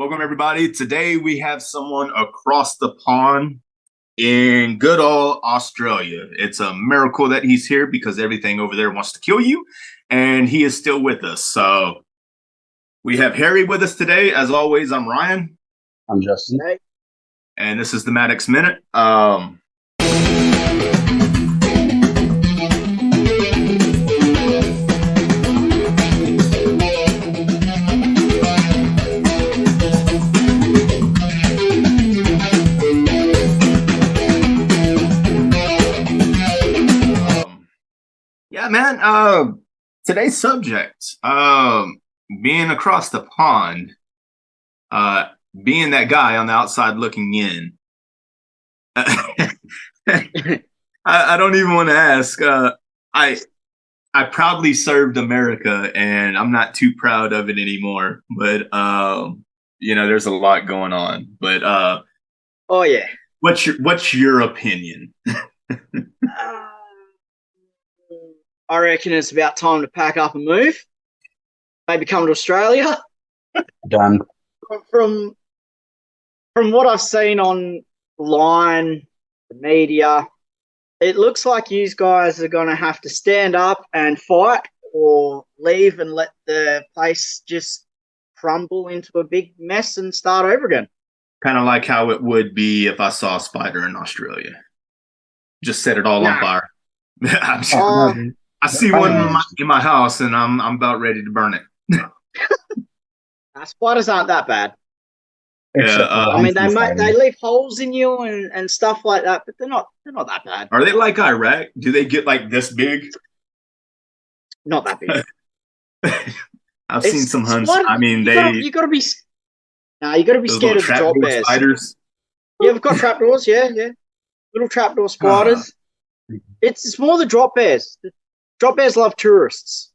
Welcome, everybody. Today we have someone across the pond in good old Australia. It's a miracle that he's here because everything over there wants to kill you, and he is still with us. So we have Harry with us today. As always, I'm Ryan. I'm Justin. Hey. And this is the Maddox Minute. Yeah, man. Today's subject, being across the pond, being that guy on the outside looking in. I don't even want to ask. I proudly served America, and I'm not too proud of it anymore. But there's a lot going on. But oh yeah, what's your opinion? I reckon it's about time to pack up and move. Maybe come to Australia. Done. From what I've seen online, the media, it looks like you guys are going to have to stand up and fight or leave and let the place just crumble into a big mess and start over again. Kind of like how it would be if I saw a spider in Australia. Just set it all on fire. I see one in my house, and I'm about ready to burn it. Spiders aren't that bad. Yeah, I mean, they leave holes in you and stuff like that, but they're not that bad. Are they like Iraq? Do they get like this big? Not that big. I've seen some hunts. I mean, you got to be scared of the drop bears. Spiders. Yeah, we've got trapdoors. Yeah, little trapdoor spiders. It's more the drop bears. The drop bears love tourists.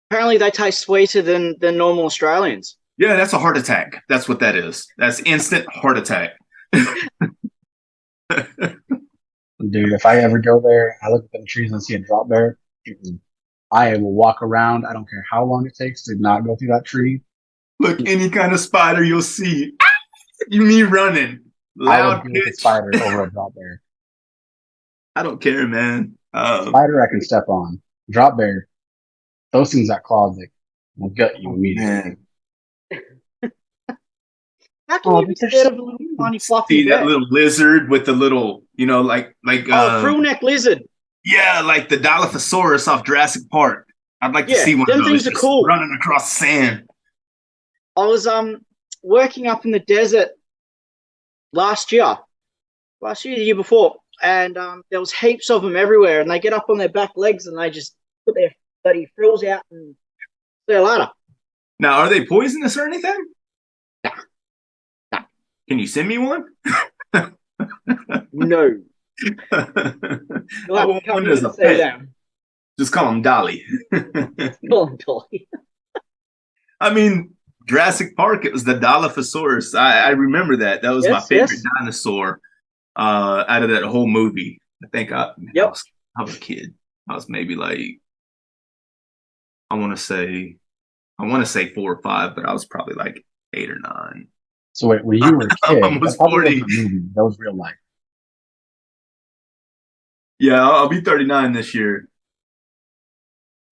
Apparently, they taste sweeter than normal Australians. Yeah, that's a heart attack. That's what that is. That's instant heart attack. Dude, if I ever go there, I look at the trees and see a drop bear, I will walk around. I don't care how long it takes to not go through that tree. Look, any kind of spider you'll see. Me running. Loud pitch. A spider over a drop bear. I don't care, man. Spider I can step on. Drop bear, those things got claws that will gut you immediately. How can you be scared of a little tiny fluffy bear? That little lizard with the little, like krill neck lizard. Yeah, like the Dilophosaurus off Jurassic Park. I'd like to see one of those. Things are cool. Running across sand. I was working up in the desert last year, the year before, and there was heaps of them everywhere, and they get up on their back legs and they just put their bloody frills out and see you later. Now, are they poisonous or anything? No. Can you send me one? No. Just call him Dolly. Call him Dolly. I mean, Jurassic Park, it was the Dilophosaurus. I remember that. That was my favorite dinosaur out of that whole movie. I think I was a kid. I was maybe like, I want to say 4 or 5, but I was probably like 8 or 9. So wait, when you were a kid, almost 40. That was real life. Yeah, I'll be 39 this year.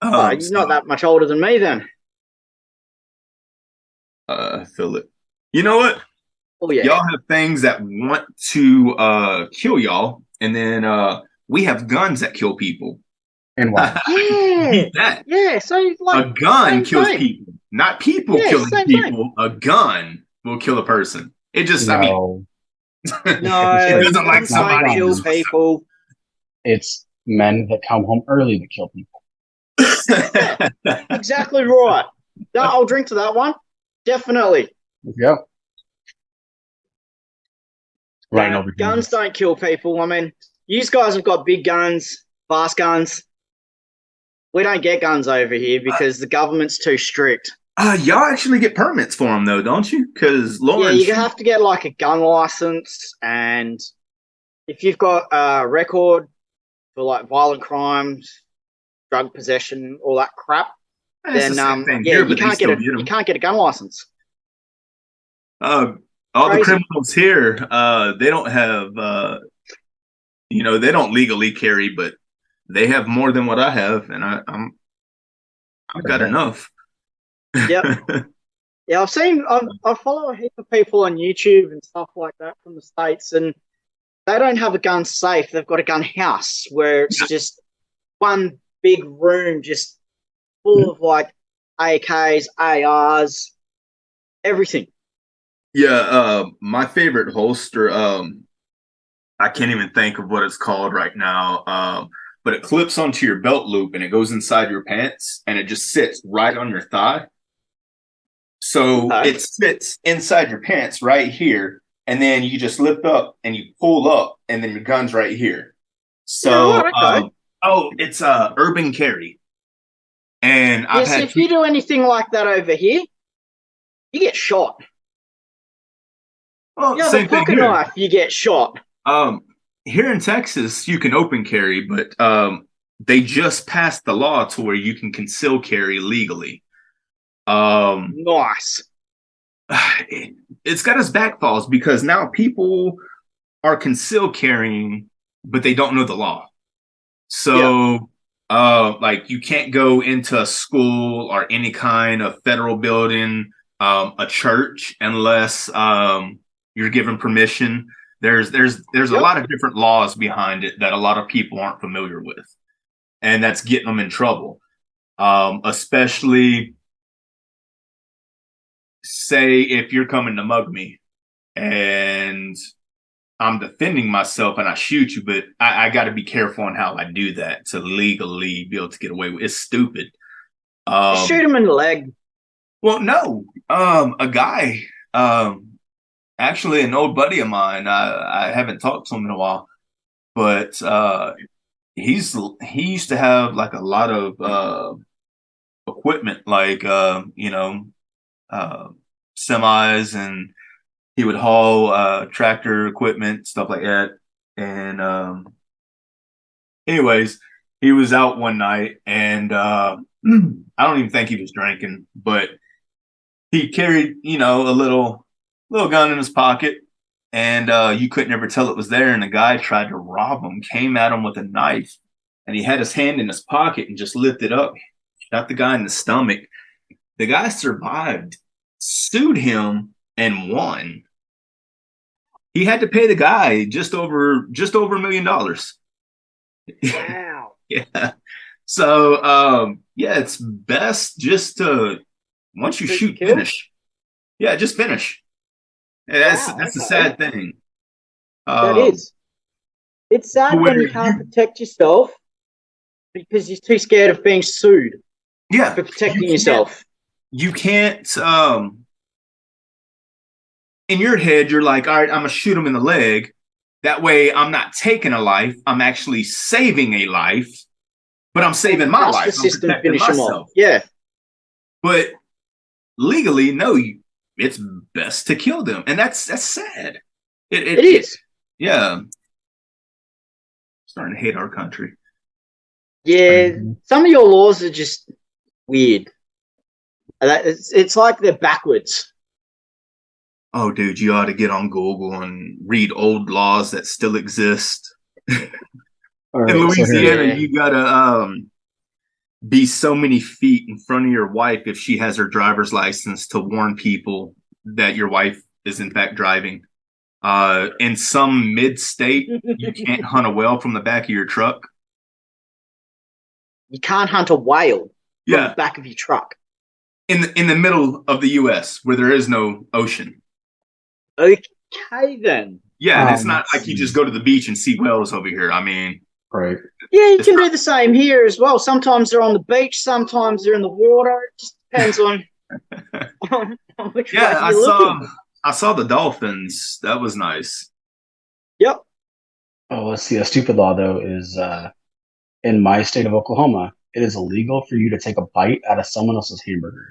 You're not that much older than me then. I feel it. You know what? Oh yeah. Y'all have things that want to kill y'all, and then we have guns that kill people. And why? Yeah. So like a gun kills people, not people killing people. A gun will kill a person. It just, no. I mean, no, it doesn't like somebody kill people. It's men that come home early that kill people. Exactly right. No, I'll drink to that one. Definitely. Yeah. Right over guns don't kill people. I mean, you guys have got big guns, fast guns. We don't get guns over here because the government's too strict. Y'all actually get permits for them, though, don't you? Because Lawrence... you have to get like a gun license, and if you've got a record for like violent crimes, drug possession, all that crap, then you can't get a gun license. Uh, all the Crazy. criminals here, they don't have, they don't legally carry, but they have more than what I have, and I've got enough. Yep. Yeah, I follow a heap of people on YouTube and stuff like that from the States, and they don't have a gun safe. They've got a gun house where it's just one big room just full of like AKs, ARs, everything. Yeah, my favorite holster, I can't even think of what it's called right now. But it clips onto your belt loop and it goes inside your pants and it just sits right on your thigh. So Okay. it sits inside your pants right here, and then you just lift up and you pull up, and then your gun's right here. Yeah, So, right, okay. it's urban carry, and I've Yes, had if you do anything like that over here, you get shot. You have a same thing pocket here. knife, you get shot. Um, Here in Texas, you can open carry, but they just passed the law to where you can conceal carry legally. Nice. It's got its backfalls because now people are concealed carrying, but they don't know the law. So, like you can't go into a school or any kind of federal building, a church, unless you're given permission. There's a lot of different laws behind it that a lot of people aren't familiar with, and that's getting them in trouble. Especially say if you're coming to mug me and I'm defending myself and I shoot you, but I got to be careful on how I do that to legally be able to get away with it. It's stupid. Shoot him in the leg. Well, no. A guy, actually an old buddy of mine, I haven't talked to him in a while, but he used to have like a lot of equipment, like semis, and he would haul tractor equipment, stuff like that. And anyways, he was out one night, and I don't even think he was drinking, but he carried, a little gun in his pocket, and you couldn't ever tell it was there. And the guy tried to rob him, came at him with a knife, and he had his hand in his pocket and just lifted up, shot the guy in the stomach. The guy survived, sued him, and won. He had to pay the guy just over $1 million. Wow. Yeah. So yeah, it's best just to once you shoot, finish. Yeah, just finish. That's a sad thing. That is. It's sad when you can't protect yourself because you're too scared of being sued. Yeah, for protecting yourself. You can't. In your head, you're like, all right, I'm gonna shoot him in the leg. That way, I'm not taking a life. I'm actually saving a life, but I'm saving my life. The system I'm protecting finish myself. them off. Yeah. But legally, no, it's best to kill them, and that's sad. It is. Yeah. Starting to hate our country. Yeah, some of your laws are just weird. It's like they're backwards. Oh, dude, you ought to get on Google and read old laws that still exist. Right, in Louisiana, you gotta be so many feet in front of your wife if she has her driver's license to warn people that your wife is in fact driving. In some mid-state, you can't hunt a whale from the back of your truck. You can't hunt a whale from the back of your truck. In the middle of the U.S. where there is no ocean. Okay, then. Yeah, and it's not like you just go to the beach and see whales over here. I mean, right. Yeah, you can do the same here as well. Sometimes they're on the beach, sometimes they're in the water. It just depends on which way you're looking. I saw the dolphins. That was nice. Yep. Oh, let's see. A stupid law, though, is in my state of Oklahoma, it is illegal for you to take a bite out of someone else's hamburger.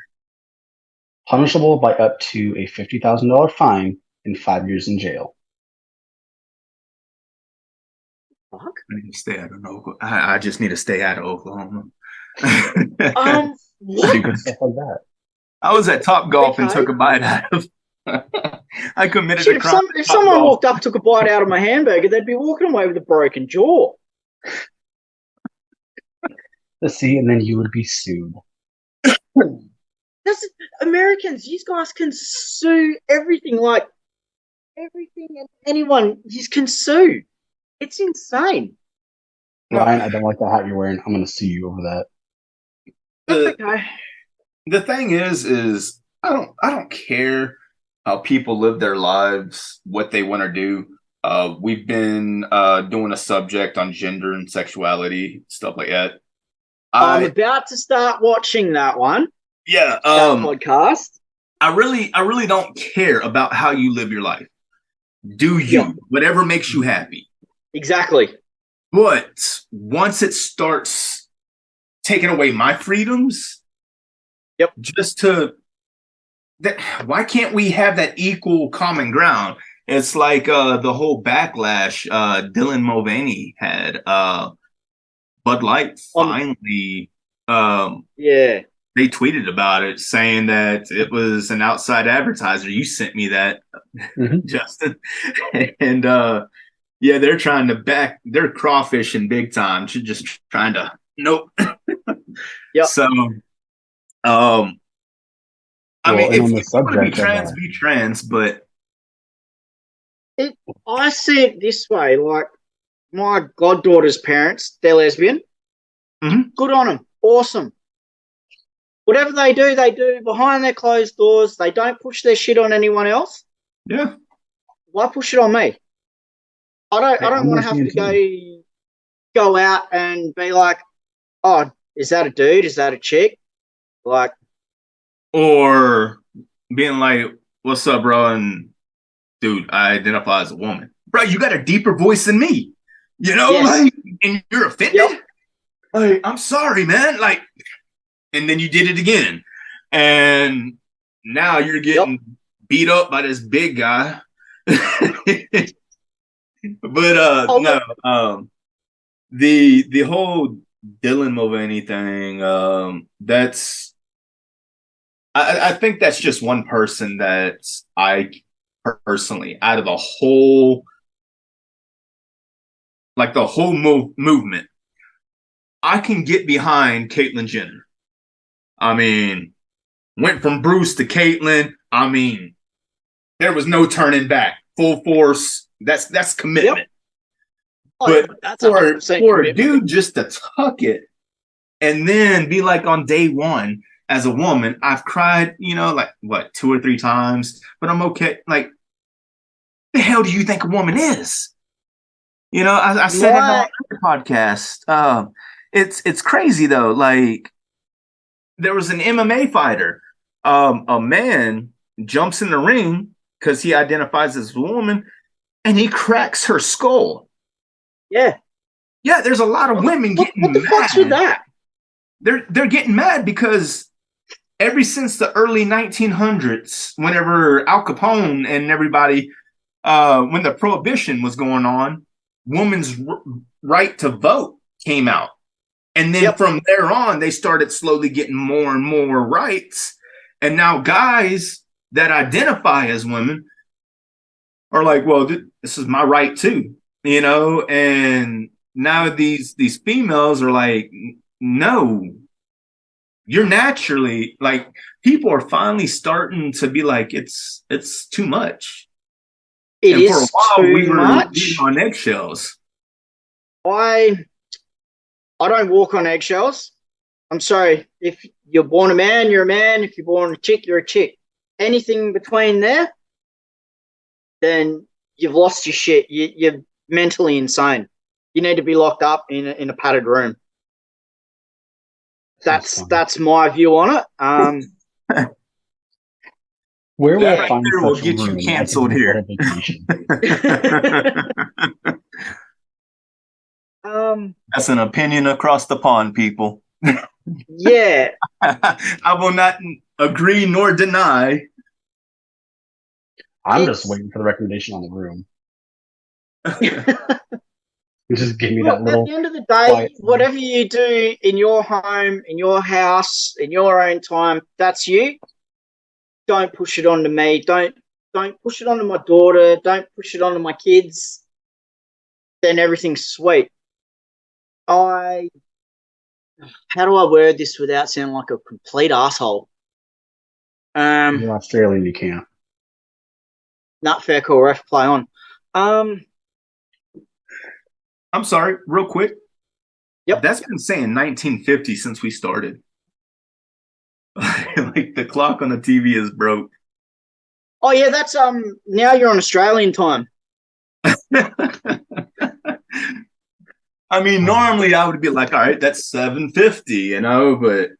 Punishable by up to a $50,000 fine and 5 years in jail. Fuck? I need to stay out of Oklahoma. I just need to stay out of Oklahoma. What? Stupid stuff like that. I was at Top Golf and took a bite out of I committed Shit, a crime. if someone walked up, took a bite out of my hamburger, they'd be walking away with a broken jaw. See, and then you would be sued. That's Americans. You guys can sue everything, like everything and anyone. You can sue. It's insane. Ryan, I don't like the hat you're wearing. I'm going to sue you over that. That's okay. The thing is I don't care how people live their lives, what they want to do. We've been doing a subject on gender and sexuality, stuff like that. I'm about to start watching that one. Yeah, that podcast. I really don't care about how you live your life. Do you, whatever makes you happy. Exactly. But once it starts taking away my freedoms, why can't we have that equal common ground? It's like the whole backlash Dylan Mulvaney had. Bud Light finally, they tweeted about it, saying that it was an outside advertiser. You sent me that, Justin, and they're trying to they're crawfishing big time. Just trying to nope. So, I mean, if you want to be trans, be trans, but I see it this way, like. My goddaughter's parents, they're lesbian. Good on them. Awesome. Whatever they do behind their closed doors. They don't push their shit on anyone else. Yeah. Why push it on me? I don't want to have to go out and be like, oh, is that a dude? Is that a chick? Like, or being like, what's up, bro? And dude, I identify as a woman. Bro, you got a deeper voice than me. You know, like, and you're offended? Like, I'm sorry, man. Like, and then you did it again. And now you're getting beat up by this big guy. But no, the whole Dylan Mulvaney thing, that's I think that's just one person that I personally, out of the whole movement, I can get behind Caitlyn Jenner. I mean, went from Bruce to Caitlyn. I mean, there was no turning back. Full force. That's commitment. But that's for a dude just to tuck it and then be like on day one as a woman, I've cried, like what, 2 or 3 times, but I'm okay. Like, the hell do you think a woman is? I said it on the podcast. It's crazy though. Like, there was an MMA fighter. A man jumps in the ring because he identifies as a woman, and he cracks her skull. Yeah. Yeah, there's a lot of women getting mad. What the fuck's with that? They're getting mad because ever since the early 1900s, whenever Al Capone and everybody, when the prohibition was going on, women's right to vote came out. And then from there on, they started slowly getting more and more rights. And now guys that identify as women are like, well, this is my right too, and now these females are like, no, you're naturally, like, people are finally starting to be like, it's too much. It is for a while, we were on eggshells. I don't walk on eggshells. I'm sorry. If you're born a man, you're a man. If you're born a chick, you're a chick. Anything between there, then you've lost your shit. You're mentally insane. You need to be locked up in a padded room. That's my view on it. Where will I find will get you canceled here? That's an opinion across the pond, people. Yeah. I will not agree nor deny. I'm just waiting for the recommendation on the room. Just give me that little. At the end of the day, whatever you do in your home, in your house, in your own time, that's you. Don't push it onto me. Don't don't push it onto my daughter, don't push it onto my kids, then everything's sweet. How do I word this without sounding like a complete asshole? You're Australian, you can't. Not fair call, ref, play on. I'm sorry, real quick. Yep. That's been saying 1950 since we started. Like the clock on the TV is broke. Oh yeah, that's now you're on Australian time. I mean, normally I would be like, all right, that's 7:50, you know, but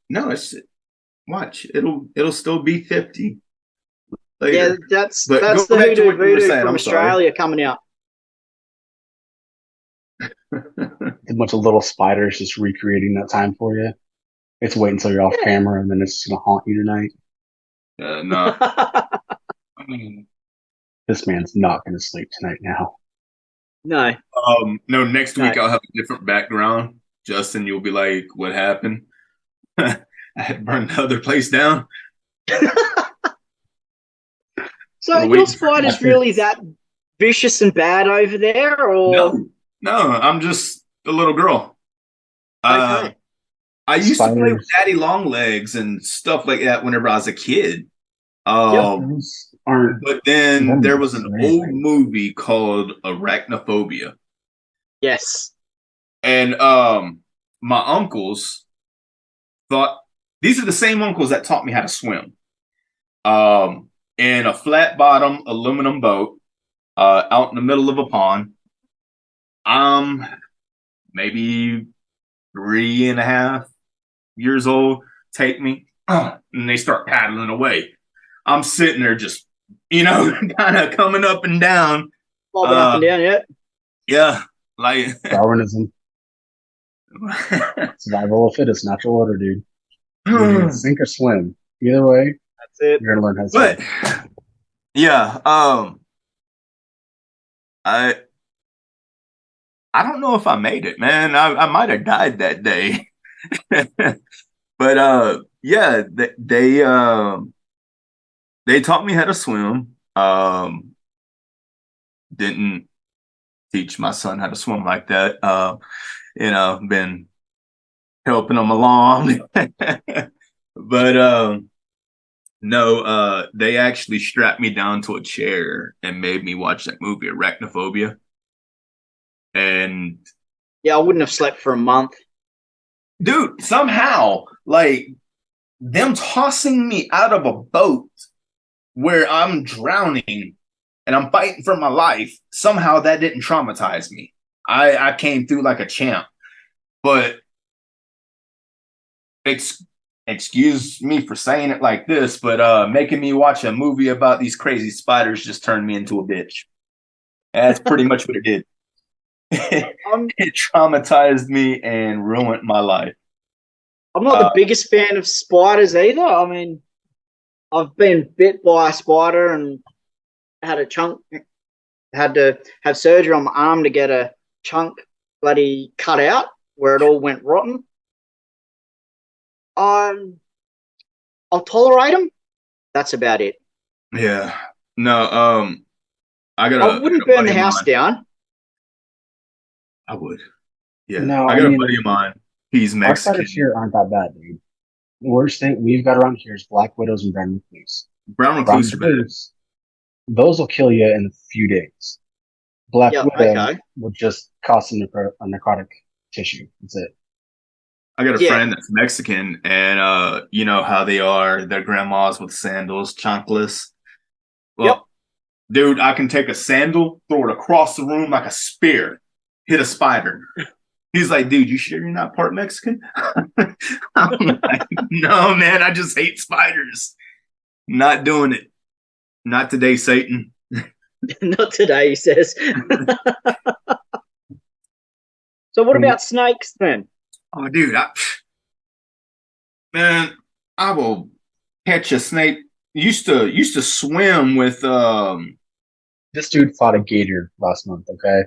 no, it's watch, it'll still be 50 later. Yeah, that's but the hoodoo voodoo from Australia coming out. A bunch of little spiders just recreating that time for you. It's wait until you're off camera, and then it's just gonna haunt you tonight. No. I mean, this man's not gonna sleep tonight now. No. No, next week I'll have a different background. Justin, you'll be like, what happened? I had burned the other place down. So your spider's really that vicious and bad over there, or no, I'm just a little girl. Okay. I used to play with Daddy Longlegs and stuff like that whenever I was a kid. But then there was an old movie called Arachnophobia. Yes. And my uncles thought, these are the same uncles that taught me how to swim. In a flat bottom aluminum boat out in the middle of a pond. Maybe 3.5 years old, take me, and they start paddling away. I'm sitting there just, kind of coming up and down. Bobbing up and down, yeah. Yeah, like Darwinism. Survival of fittest, natural order, dude. You sink or swim. Either way, that's it. You're gonna learn how to swim. But yeah, I don't know if I made it, man. I might have died that day. But yeah, they taught me how to swim. Didn't teach my son how to swim like that. Been helping him along. But no, they actually strapped me down to a chair and made me watch that movie, Arachnophobia. And yeah, I wouldn't have slept for a month. Dude, somehow, like, them tossing me out of a boat where I'm drowning and I'm fighting for my life, somehow that didn't traumatize me. I came through like a champ. But excuse me for saying it like this, but making me watch a movie about these crazy spiders just turned me into a bitch. That's pretty much what it did. It traumatized me and ruined my life. I'm not the biggest fan of spiders either. I mean, I've been bit by a spider and had to have surgery on my arm to get a chunk bloody cut out where it all went rotten. I'll tolerate them. That's about it. Yeah. No, I wouldn't burn the house down. I would. Yeah. No, I got a buddy of mine. He's Mexican. Our spiders here aren't that bad, dude. The worst thing we've got around here is black widows and brown recluse. Brown recluse, those will kill you in a few days. Black widow will just cause a necrotic tissue. That's it. I got a friend that's Mexican, and you know how they are. Their grandmas with sandals, chanclas. Well, dude, I can take a sandal, throw it across the room like a spear, hit a spider. He's like, dude, you sure you're not part Mexican? I'm like, no, man, I just hate spiders. Not doing it. Not today, Satan. Not today, he says. So what about snakes then? Oh, dude, I will catch a snake. Used to swim with This dude fought a gator last month. Okay.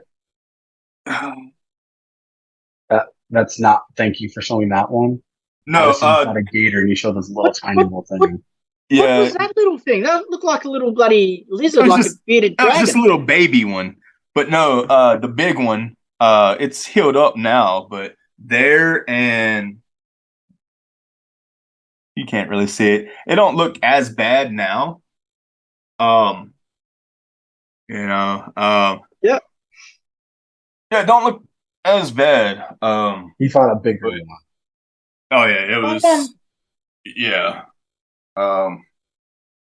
That's not. Thank you for showing that one. No, fought a gator and you showed this little tiny little thing. What Yeah, was that little thing? That looked like a little bloody it lizard, was like a just bearded that was just a dragon. little baby one. But no, the big one, it's healed up now, but there and you can't really see it. It don't look as bad now. Um, you know, Yep. yeah, it don't look as bad. He fought a bigger But one. oh yeah, it Um, was yeah. Um,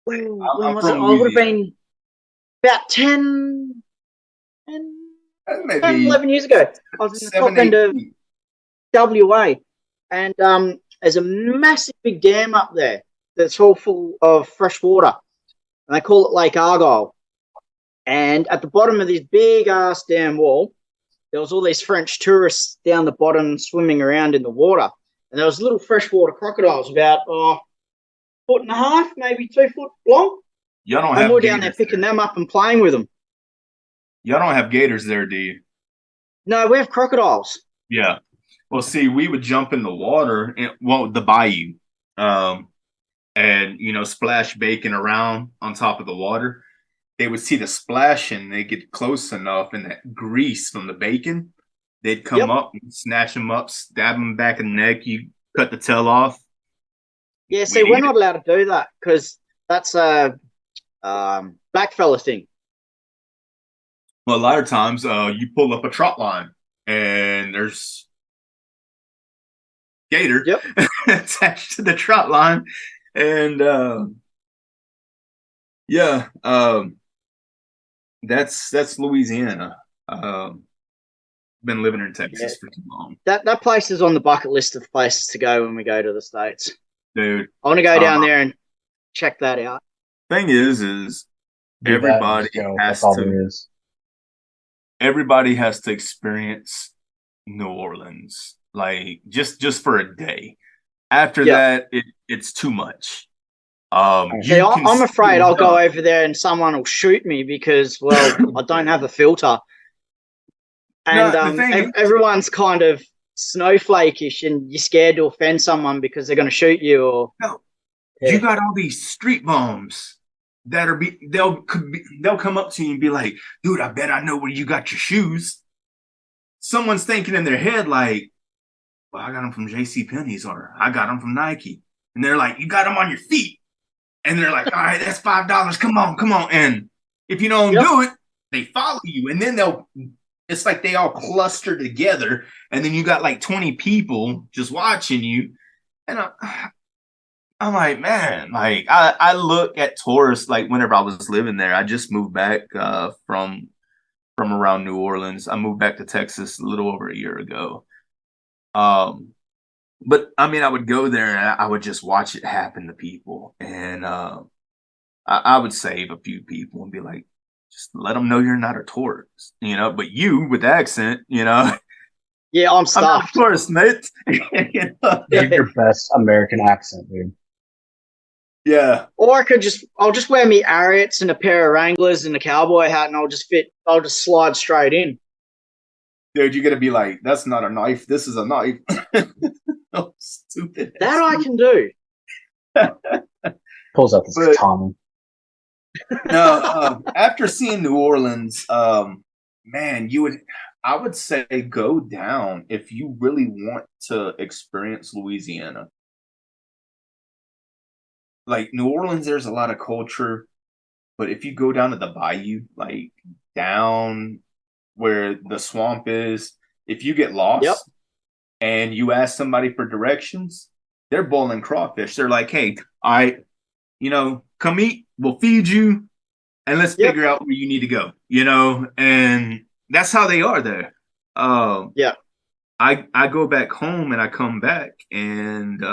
when I'm was it? from I would have Louisiana. been about 10, Maybe 11 years ago. I was in the seven, top end eight of feet. WA, and there's a massive big dam up there that's all full of fresh water, and they call it Lake Argyle. And at the bottom of this big ass dam wall, there was all these French tourists down the bottom swimming around in the water, and there was little freshwater crocodiles about 1.5 foot, maybe 2 foot long, Y'all don't and have we're down there gators picking there. them up and playing with them. Y'all don't have gators there, do you? No, we have crocodiles. Yeah. Well, see, we would jump in the water, well, the bayou, um, and splash bacon around on top of the water. They would see the splash and they get close enough, and that grease from the bacon, they'd come Yep. up, and snatch them up, stab them back in the neck. You cut the tail off. Yeah, see, We'd we're eat it. not allowed to do that because that's a black fella thing. Well, a lot of times, you pull up a trot line and there's gator Yep. attached to the trot line, and yeah, that's Louisiana. Been living in Yeah. Texas for too long, That place is on the bucket list of places to go when we go to the States. dude. I want to go Uh, down there and check that out. Thing is Do that and everybody just go. That's has all to there is. everybody has to experience New Orleans, like just for a day. After Yeah. that, it's too much. See, You can I'm afraid still I'll go jump. over there and someone will shoot me because, well, I don't have a filter. And No, the thing is, everyone's kind of snowflakeish and you're scared to offend someone because they're going to shoot you or no, you yeah. got all these street bums that they'll come up to you and be like, dude, I bet I know where you got your shoes. Someone's thinking in their head like, well, I got them from J.C. Penney's, or I got them from Nike. And they're like, you got them on your feet. And they're like, all right, that's $5. Come on. And if you don't Yep. do it, they follow you. And then it's like they all cluster together. And then you got like 20 people just watching you. And I'm like, man, like I look at tourists like whenever I was living there. I just moved back from around New Orleans. I moved back to Texas a little over a year ago. But I mean, I would go there and I would just watch it happen to people, and I would save a few people and be like, just let them know you're not a tourist, But you with the accent, Yeah, I'm I'm not a stuffed. tourist, mate. You know? Give your best American accent, dude. Yeah, Or I'll just wear me Ariats and a pair of Wranglers and a cowboy hat and I'll just slide straight in. dude, you're gonna be like, that's not a knife. This is a knife. Oh, stupid. That I can do. Pulls out this But- katana. No, after seeing New Orleans, man, I would say go down if you really want to experience Louisiana. Like New Orleans, there's a lot of culture, but if you go down to the bayou, like down where the swamp is, if you get lost Yep. and you ask somebody for directions, they're boiling crawfish. They're like, hey, come eat, we'll feed you, and let's Yep. figure out where you need to go, and that's how they are there. Yeah. I go back home and I come back and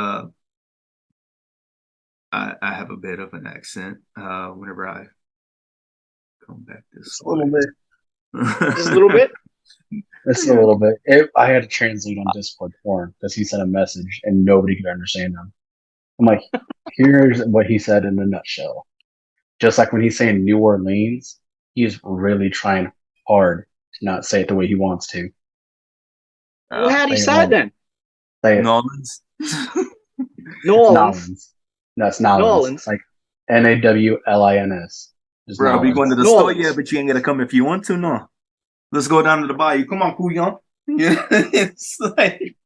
I have a bit of an accent whenever I come back this A little way. bit. Just a little bit. Just a little bit. I had to translate on Discord for him because he sent a message and nobody could understand him. I'm like, here's what he said in a nutshell. Just like when he's saying New Orleans, he's really trying hard to not say it the way he wants to. Well, how do you say say it it then? Say it. New Orleans. New Orleans. Nolans. That's Nolans. Nolans. Like Nawlins. Just Bro, we going to the Nolans. store, yeah, but you ain't gonna come if you want to, no. Let's go down to the bayou. Come on, couillon. Yeah, it's like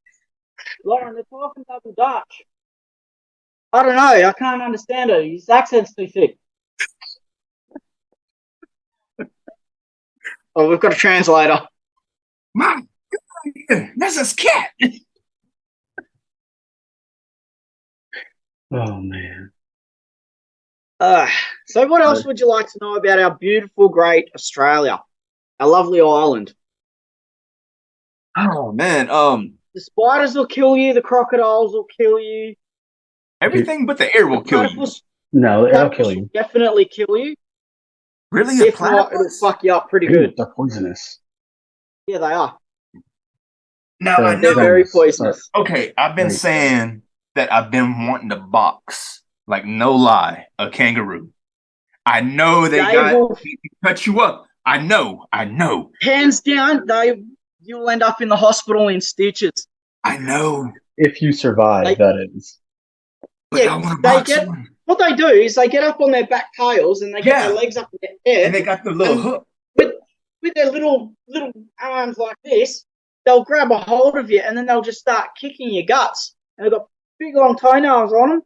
Lauren, they're talking double Dutch. I don't know. I can't understand it. His accent's too thick. Oh, we've got a translator. my God, that's a cat. Oh man. So what else would you like to know about our beautiful, great Australia? Our lovely island. Oh man, The spiders will kill you. The crocodiles will kill you. everything but the air will The kill you. platypus, No, it'll platypus kill will you. definitely kill you. Really, a If not, it'll platypus? fuck you up pretty good. They're poisonous. Yeah, they are. Now I They're know. very poisonous. Okay, I've been Very saying that I've been wanting to box, like no lie, a kangaroo. I know they will can cut you up. I know. hands down. You'll end up in the hospital in stitches. I know. If you survive, that is. But Yeah, I want to they box get- one. What they do is they get up on their back tails and they get their legs up in the air. And they got the little And- hook. With their little arms like this, they'll grab a hold of you and then they'll just start kicking your guts. And they've got big long toenails on them,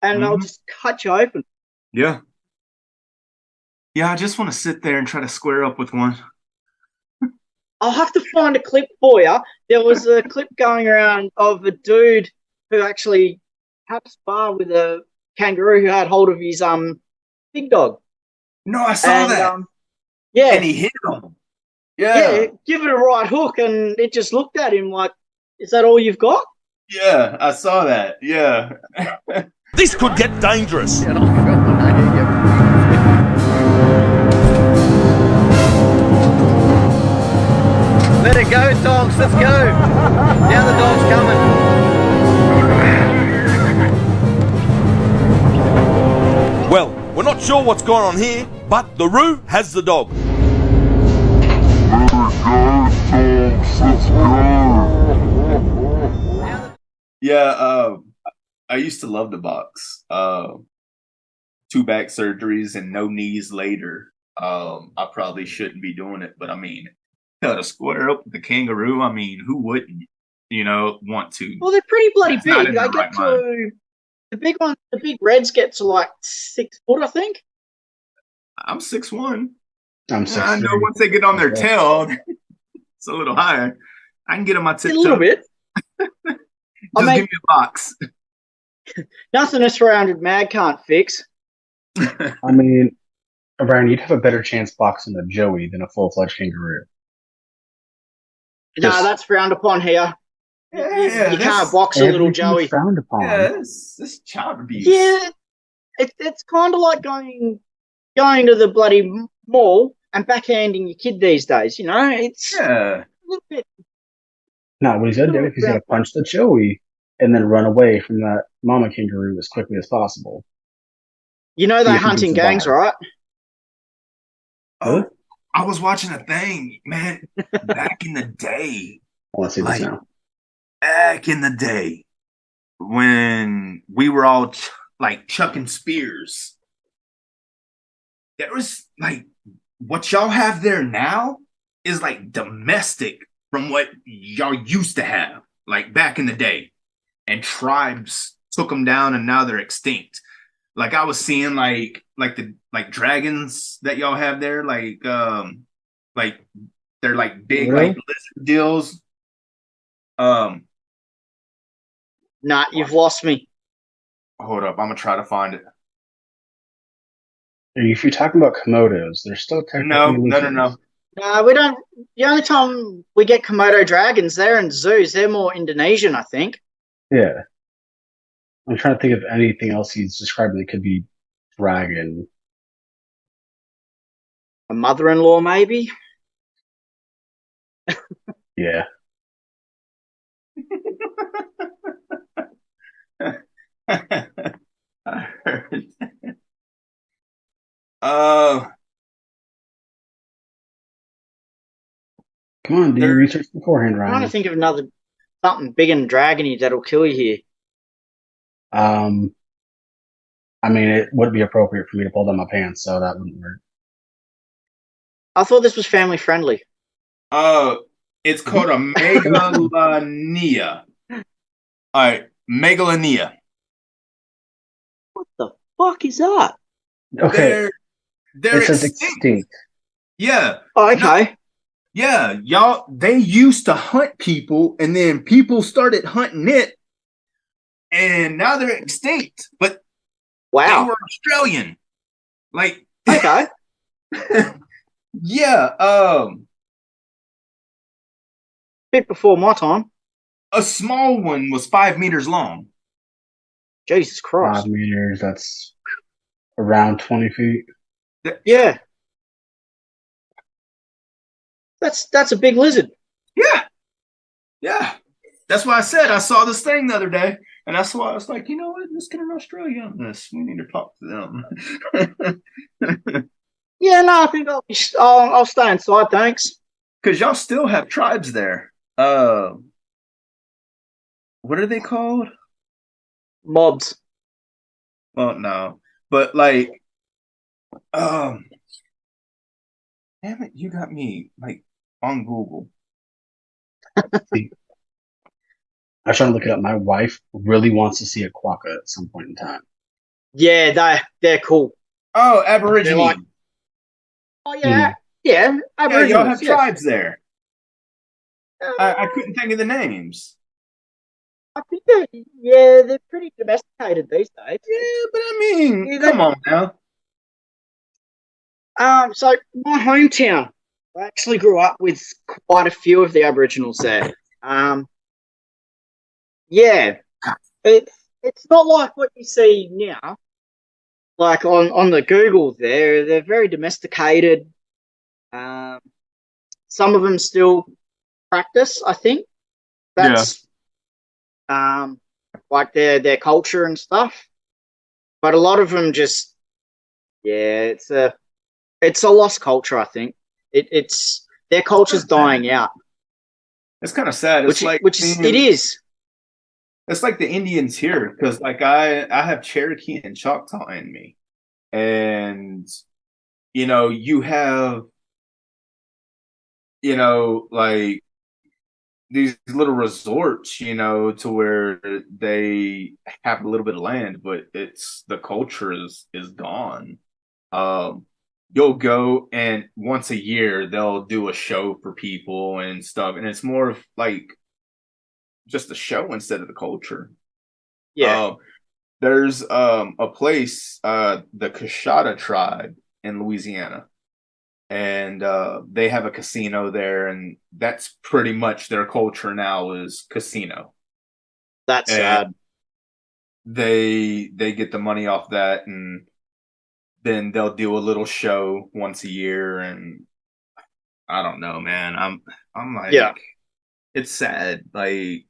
and they'll just cut you open. Yeah. Yeah, I just want to sit there and try to square up with one. I'll have to find a clip for you. There was a clip going around of a dude who actually had a spar with a kangaroo who had hold of his big dog. No, I saw that. Yeah, And he hit him. yeah, give it a right hook, and it just looked at him like, "Is that all you've got?" Yeah, I saw that. Yeah. This could get dangerous. Let it go, dogs. Let's go. Now the dog's coming. Well, we're not sure what's going on here, but the Roo has the dog. Yeah, I used to love the box. 2 back surgeries and no knees later. I probably shouldn't be doing it, but I mean, to square up with the kangaroo, I mean, who wouldn't, want to? Well, they're pretty bloody It's not big. in They the get right to the big ones. The big reds get to like 6 foot, I think. I'm 6'1". I'm I know 6'3". once they get on their Okay. tail, it's a little higher. I can get on my A tiptoe. little bit. Just I mean- give me a box. Nothing a 300 mag can't fix. I mean, Brian, you'd have a better chance boxing a joey than a full-fledged kangaroo. No, Just- that's frowned upon here. Yeah, You can't box a little Everything's Joey. frowned upon. Yeah, it's child abuse. Yeah, it's kind of like going to the bloody mall and backhanding your kid these days. It's Yeah. a little bit. No, what he's gonna do is he's gonna punch the joey and then run away from that mama kangaroo as quickly as possible. They're Yeah, hunting it's a gangs, vibe. right? Oh, I was watching a thing, man, back in the day. I want to see this Like- now. Back in the day when we were all chucking spears. There was what y'all have there now is like domestic from what y'all used to have, like back in the day. And tribes took them down and now they're extinct. Like I was seeing like the dragons that y'all have there, like they're like big Really? like lizard deals. Nah, you've lost me. Hold up, I'm gonna try to find it. If you're talking about komodos, they're still technically No. No, we don't. The only time we get Komodo dragons, they're in zoos. They're more Indonesian, I think. Yeah. I'm trying to think of anything else he's describing that could be dragon. A mother-in-law, maybe. Yeah. I heard. Uh, Come on, do your research beforehand, I'm trying to Ryan. think of something big and dragony that'll kill you here. I mean, it would be appropriate for me to pull down my pants, so that wouldn't work. I thought this was family friendly. It's called a megalania. All right, megalania. What the fuck is that? Okay, They're it says extinct. extinct. Yeah. Oh, okay. Yeah, y'all, they used to hunt people, and then people started hunting it, and now they're extinct. But they Wow. were Australian. Like, Okay. yeah, Bit before my time. a small one was 5 meters long. Jesus Christ. 5 meters, that's around 20 feet. Yeah. That's a big lizard. Yeah. Yeah. That's why I said I saw this thing the other day, and that's why I was like, you know what? Let's get an Australia on this. We need to talk to them. Yeah, no, I think I'll stay inside, thanks. Because y'all still have tribes there. What are they called? Mobs. Well, no, but like, damn it, you got me like on Google. I was trying to look it up. My wife really wants to see a quokka at some point in time. Yeah, they're cool. Oh, Aborigine. They're like- Oh yeah, yeah. Yeah, Aboriginals, y'all have yes. tribes there. I couldn't think of the names. I think they're pretty domesticated these days. Yeah, but I mean, Yeah, come on now. So my hometown, I actually grew up with quite a few of the Aboriginals there. Yeah, it's not like what you see now. Like on the Google, they're very domesticated. Some of them still practice, I think. That's like their culture and stuff. But a lot of them just, yeah, it's a lost culture. I think it's their culture's dying out. It's kind of sad. It's It is. It's like the Indians here, because like I have Cherokee and Choctaw in me, and you have like these little resorts, to where they have a little bit of land, but it's the culture is gone. You'll go, and once a year they'll do a show for people and stuff, and it's more of like just a show instead of the culture. Yeah. There's a place, the Coshada tribe in Louisiana, and they have a casino there, and that's pretty much their culture now is casino. That's sad. They get the money off that, and then they'll do a little show once a year, and I don't know, man. I'm like, Yeah. It's sad. Like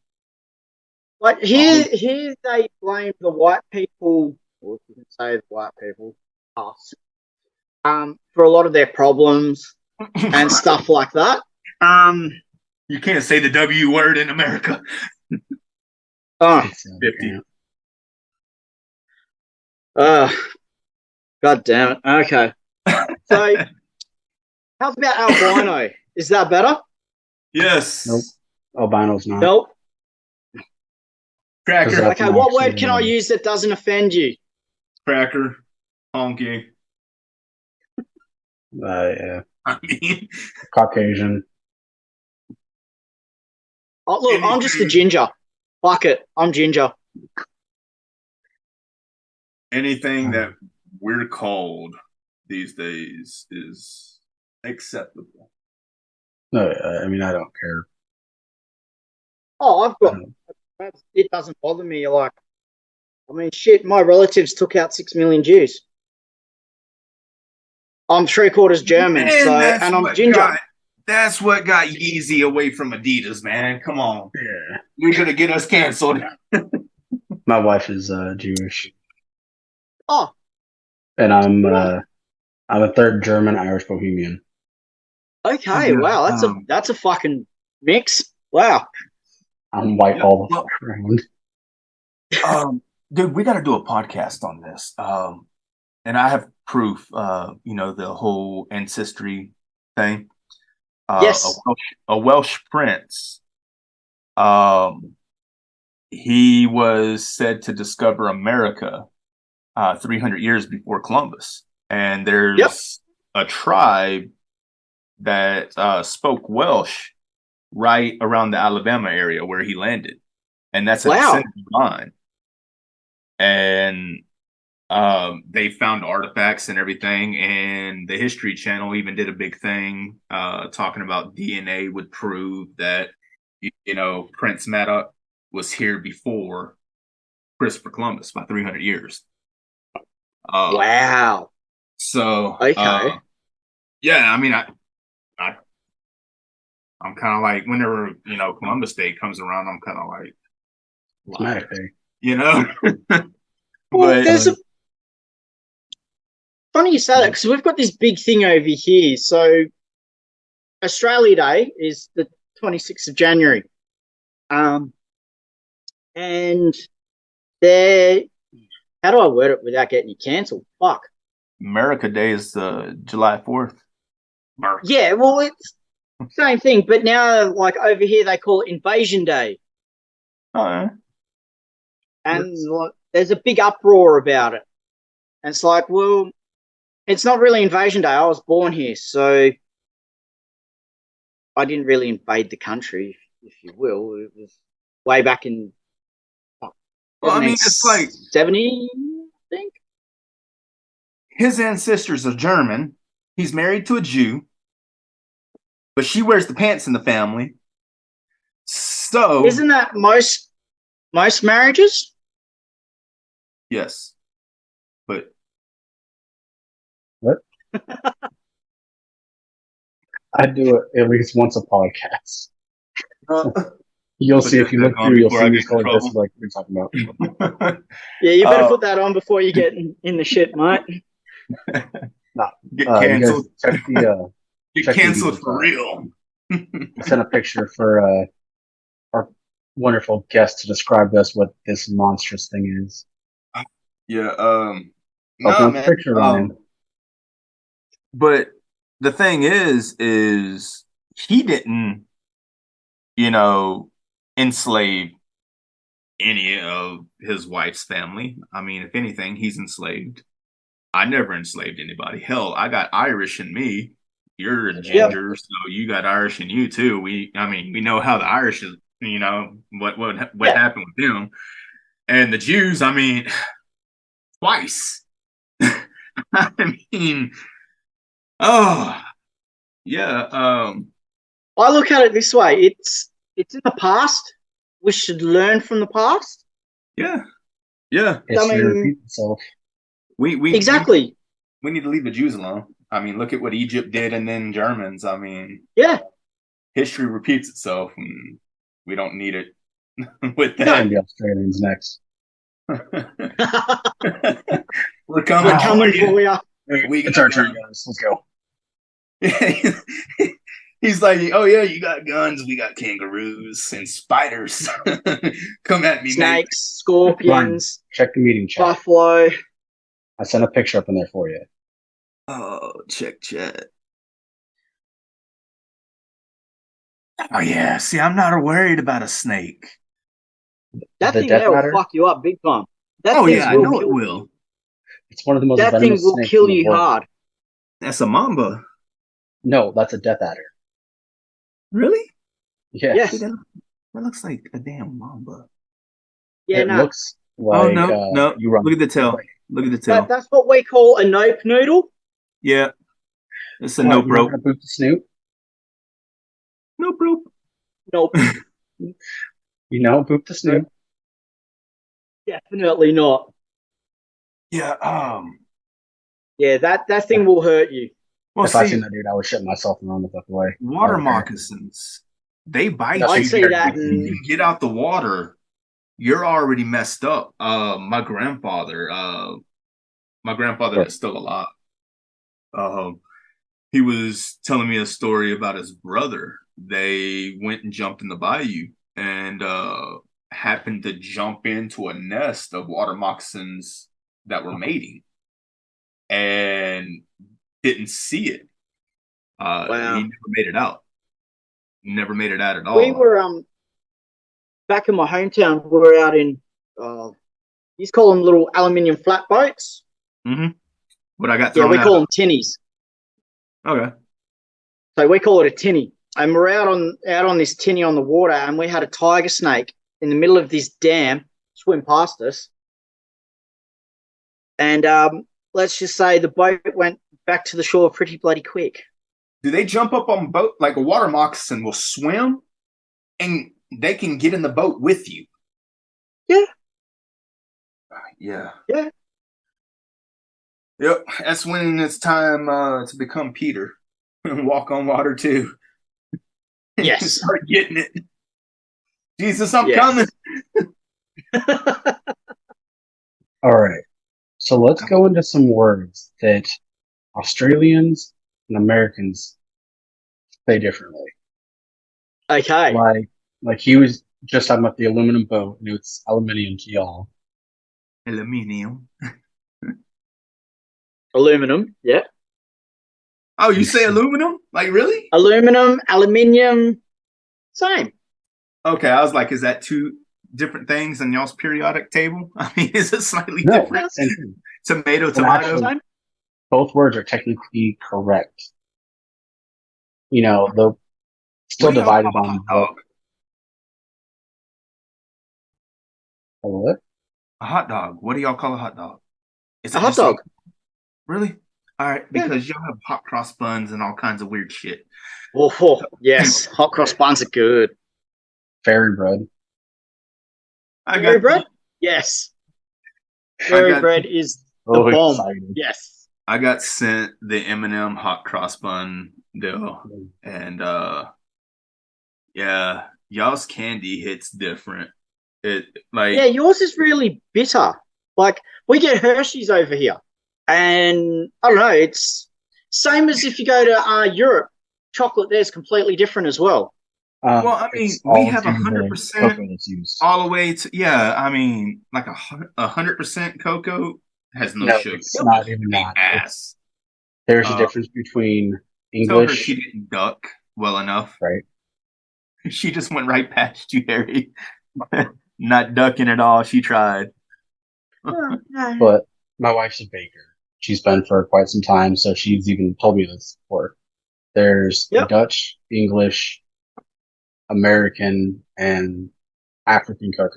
here they blame the white people, or if you can say the white people, us, for a lot of their problems and stuff like that. You can't say the W word in America. Oh, 50. God damn it. Okay. So, how's about albino? Is that better? Yes. Nope. Albino's not. Nope. Cracker. That's Okay, what word can I use that doesn't offend you? Cracker. Honky. Yeah. I mean, Caucasian. Oh, look, I'm just a ginger. Fuck it. I'm ginger. anything that we're called these days is acceptable. No, I mean, I don't care. Oh, I've got. It doesn't bother me. Like, I mean, shit. My relatives took out 6 million Jews. I'm 3/4 German, Man, and I'm ginger. That's what got Yeezy away from Adidas, man. Come on, Yeah. you're gonna get us canceled. My wife is Jewish, Oh, and I'm a third German Irish Bohemian. okay. Yeah, Wow, that's a fucking mix. Wow. I'm white all the fuck around. dude, we got to do a podcast on this. And I have proof. The whole ancestry thing. Yes. A Welsh prince. He was said to discover America 300 years before Columbus, and there's a tribe that spoke Welsh right around the Alabama area where he landed, and that's a Wow. descendant of mine. And they found artifacts and everything, and the History Channel even did a big thing talking about DNA would prove that Prince Madoc was here before Christopher Columbus by 300 years. Wow. So Okay. yeah, I mean, I'm kind of like, whenever Columbus Day comes around, I'm kind of like, Dramatic day. Well, But there's a funny you say that because we've got this big thing over here. So Australia Day is the 26th of January. And there, how do I word it without getting you cancelled? Fuck. America Day is July 4th. Yeah, well, it's same thing, but now, like over here, they call it Invasion Day, Oh, yeah. and like, there's a big uproar about it. And it's like, well, it's not really Invasion Day. I was born here, so I didn't really invade the country, if you will. It was way back in Well, I mean, it's like 70, I think. his ancestors are German. He's married to a Jew, but she wears the pants in the family. So Isn't that most marriages? yes, but What? I do it at least once a podcast. You'll see if you look through, you'll see me going this like we're talking about. Yeah, you better put that on before you get in the shit, mate. Get canceled. Check the, Get canceled for real. I sent a picture for our wonderful guest to describe us what this monstrous thing is. Yeah. Open the picture, Ryan. But the thing is he didn't, enslave any of his wife's family. I mean, if anything, he's enslaved. I never enslaved anybody. Hell, I got Irish in me. You're a ginger, so you got Irish in you too. We know how the Irish is. What happened with them, and the Jews. I mean, twice. I mean, oh yeah. I look at it this way: it's in the past. We should learn from the past. Yeah. History repeats itself. We exactly. We need to leave the Jews alone. I mean, look at what Egypt did, and then Germans. I mean, yeah, history repeats itself, and we don't need it with that. The Australians next. We're coming for you. It's our turn, guys. Let's go. He's like, oh yeah, you got guns, we got kangaroos and spiders. Come at me, snakes, mate. scorpions. Ryan, check the meeting chat. Buffalo. I sent a picture up in there for you. Oh, check chat. Oh yeah, see, I'm not worried about a snake. That thing there will fuck you up big time. I know it will. It's one of the most that thing will kill you hard. That's a mamba. No, that's a death adder. Really? Yeah. Yes. See, that looks like a damn mamba. Yeah, it looks like. Oh no! You run. Look at the tail. Look at the tail. That's what we call a nope noodle. Yeah, it's a nope rope. Boop the snoot. Nope rope. Nope. Boop the snoot. Definitely not. Yeah. Yeah, that thing will hurt you. Well, if I seen that dude, I would shit myself and run the fuck away. Water moccasins, they bite you. I see that. You get out the water, you're already messed up. My grandfather that's still alive. He was telling me a story about his brother. They went and jumped in the bayou, and happened to jump into a nest of water moccasins that were mating and didn't see it. He Wow. never made it out. Never made it out at We all. were back in my hometown. We were out in you call them little aluminium flatboats. Mm-hmm. But I got Yeah, thrown we out. call them tinnies. Okay. So we call it a tinny. And we're out on this tinny on the water, and we had a tiger snake in the middle of this dam swim past us. And let's just say the boat went back to the shore pretty bloody quick. Do they jump up on boat like a water moccasin will swim and they can get in the boat with you? Yeah. Yeah. Yeah. Yep. That's when it's time to become Peter and walk on water too. Yes. Start getting it. Jesus, I'm Yes. coming. All right. So let's go into some words that Australians and Americans say differently. Okay. Like he was just talking about the aluminum boat, and it's aluminium to y'all. Aluminium. Aluminum. Yeah. Oh, you say aluminum? Like really? Aluminum, aluminium, same. Okay, I was like, is that two different things in y'all's periodic table? I mean, is it slightly No, different? same thing. Tomato, Well, tomato. actually, both words are technically correct. You know, the still What do y'all divided call a on hot dog? what? A hot dog. What do y'all call a hot dog? Is A it hot just dog. really? All right, Yeah. because y'all have hot cross buns and all kinds of weird shit. Oh, yes. Hot cross buns are good. Fairy bread. Fairy bread? Yes. Fairy bread is the bomb. Excited. Yes. I got sent the M&M hot cross bun deal, and yeah, y'all's candy hits different. It like Yeah, yours is really bitter. Like, we get Hershey's over here. And I don't know, it's same as if you go to Europe. Chocolate there's completely different as well. well, I mean, It's we all have due to the 100% cocoa that's used. all the way to I mean, like 100% cocoa has no No, sugar. it's not even that. Ass. There's a difference between Tell her English, she didn't duck well enough. right? She just went right past you, Harry. Not ducking at all. She tried. But my wife's a baker. She's been for quite some time, so she's even told me this before. There's Yep. Dutch, English, American, and African cocoa.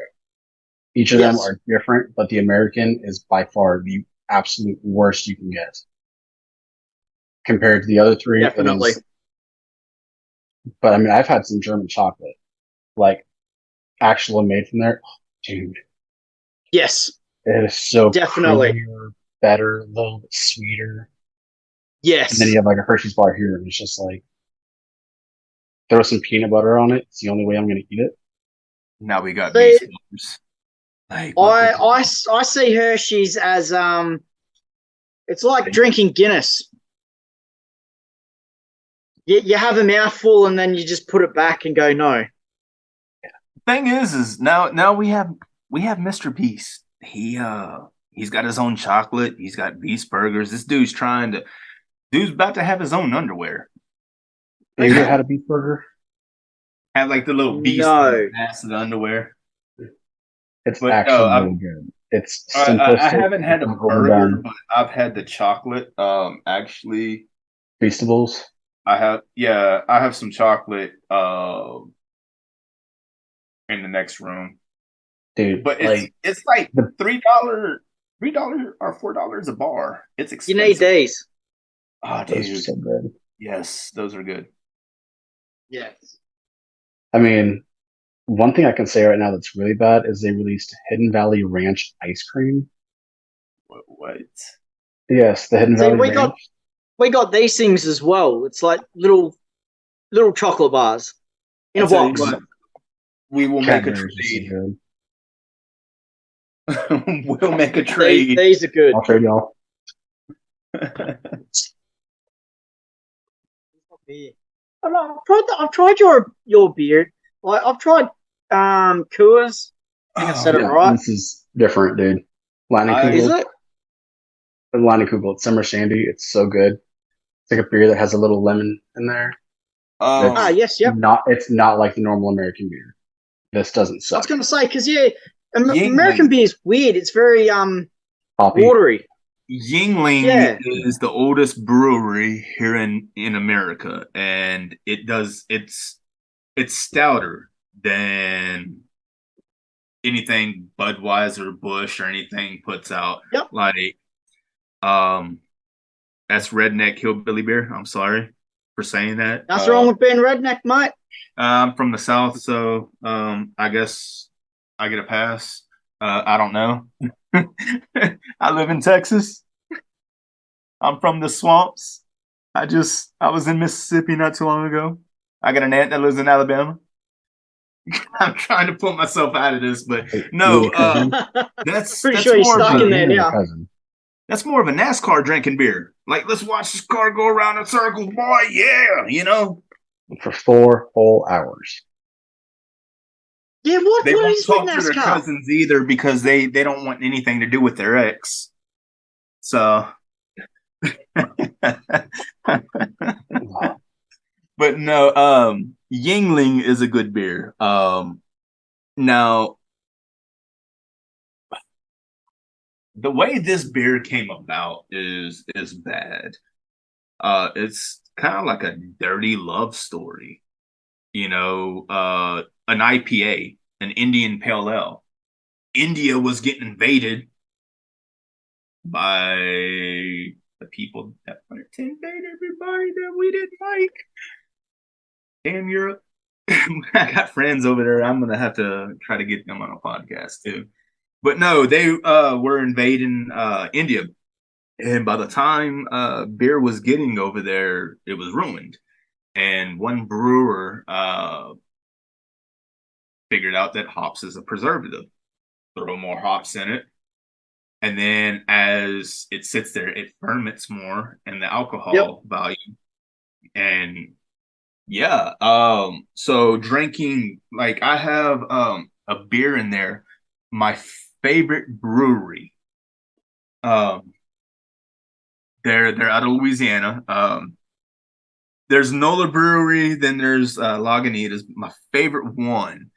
Each of them Yes. are different, but the American is by far the absolute worst you can get. Compared to the other three, Definitely. But I mean, I've had some German chocolate, like actual made from there. Oh, dude, Yes. it is so Definitely. creamier, better, a little bit sweeter. Yes. And then you have like a Hershey's bar here, and it's just like throw some peanut butter on it. It's the only way I'm going to eat it. Now we got See, these flavors. Like, I see Hershey's as it's like drinking Guinness. You have a mouthful and then you just put it back and go no. thing is now we have Mr. Beast. He's got his own chocolate. He's got Beast burgers. This dude's about to have his own underwear. Have you ever had a beef burger? Have like the little Beast No. mass of the underwear. It's actually really good. It's simplistic. I haven't had a it's burger, overdone. but I've had the chocolate. Actually, Feastables. I have some chocolate in the next room. Dude, But it's like $3 or $4 a bar. It's You expensive. need these. Oh, those are dude. so good. Yes, those are good. Yes. I mean, one thing I can say right now that's really bad is they released Hidden Valley Ranch ice cream. What? Yes, the Hidden See, Valley we Ranch. got these things as well. It's like little chocolate bars in a I'll tell you box. what, we will make a Cadbury's is so trade. good. We'll make a trade. These are good. I'll trade y'all. I've tried your beer. Like I've tried Coors. I think I said it Yeah, right. this is different, dude. Is Kugel. it? Kugel. It's summer shandy. It's so good. It's like a beer that has a little lemon in there. Ah, Um, yes, yep. It's not like the normal American beer. This doesn't I was suck. going to say because American Yingling. beer is weird. It's very Poppy. watery. Yingling Yeah. is the oldest brewery here in America, and it's stouter than anything Budweiser, Bush, or anything puts out. Yep. Like, um, that's redneck hillbilly beer. I'm sorry for saying that. Nothing wrong with being redneck, mate. I'm from the South, so I guess I get a pass. I don't know. I live in Texas. I'm from the swamps. I was in Mississippi not too long ago. I got an aunt that lives in Alabama. I'm trying to pull myself out of this, but no, that's Pretty sure you're more of stuck a, in there now. that's more of a NASCAR drinking beer. Like, let's watch this car go around in circles, boy. Yeah, you know. For 4 whole hours. Yeah, what They won't is with talk to their NASCAR? cousins either because they don't want anything to do with their ex. So, but no, Yingling is a good beer. Now the way this beer came about is bad. It's kind of like a dirty love story, you know. An IPA, an Indian Pale Ale. India was getting invaded by the people that wanted to invade everybody that we didn't like. Damn Europe. I got friends over there. I'm gonna have to try to get them on a podcast too. But no, they were invading India. And by the time beer was getting over there, it was ruined. And one brewer figured out that hops is a preservative. Throw more hops in it. And then as it sits there, it ferments more in the alcohol value. And yeah, so drinking, like I have a beer in there. My favorite brewery. Um, they're out of Louisiana. There's Nola Brewery, then there's Lagunitas. My favorite one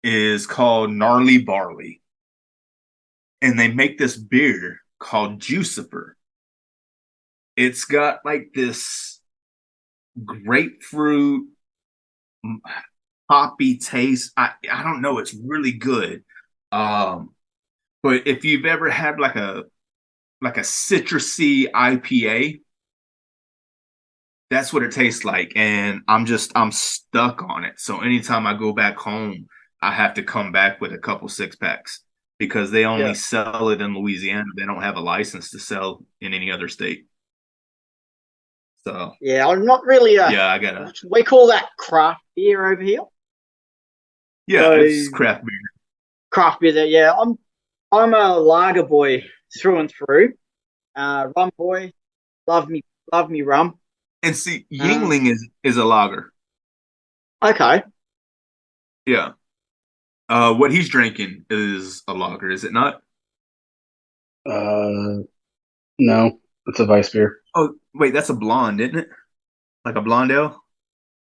is called Gnarly Barley, and they make this beer called Juicifer. It's got like this grapefruit poppy taste. I don't know. It's really good. But if you've ever had like a citrusy IPA, that's what it tastes like. And I'm stuck on it. So anytime I go back home, I have to come back with a couple 6-packs because they only sell it in Louisiana. They don't have a license to sell in any other state. So yeah, I'm not really I gotta. We call that craft beer over here. Yeah, So, it's craft beer. Craft beer. There, yeah. I'm a lager boy through and through. Rum boy, love me rum. And see, Yingling is a lager. Okay. Yeah. What he's drinking is a lager, is it not? No, it's a Weiss beer. Oh, wait, that's a blonde, isn't it? Like a blonde ale?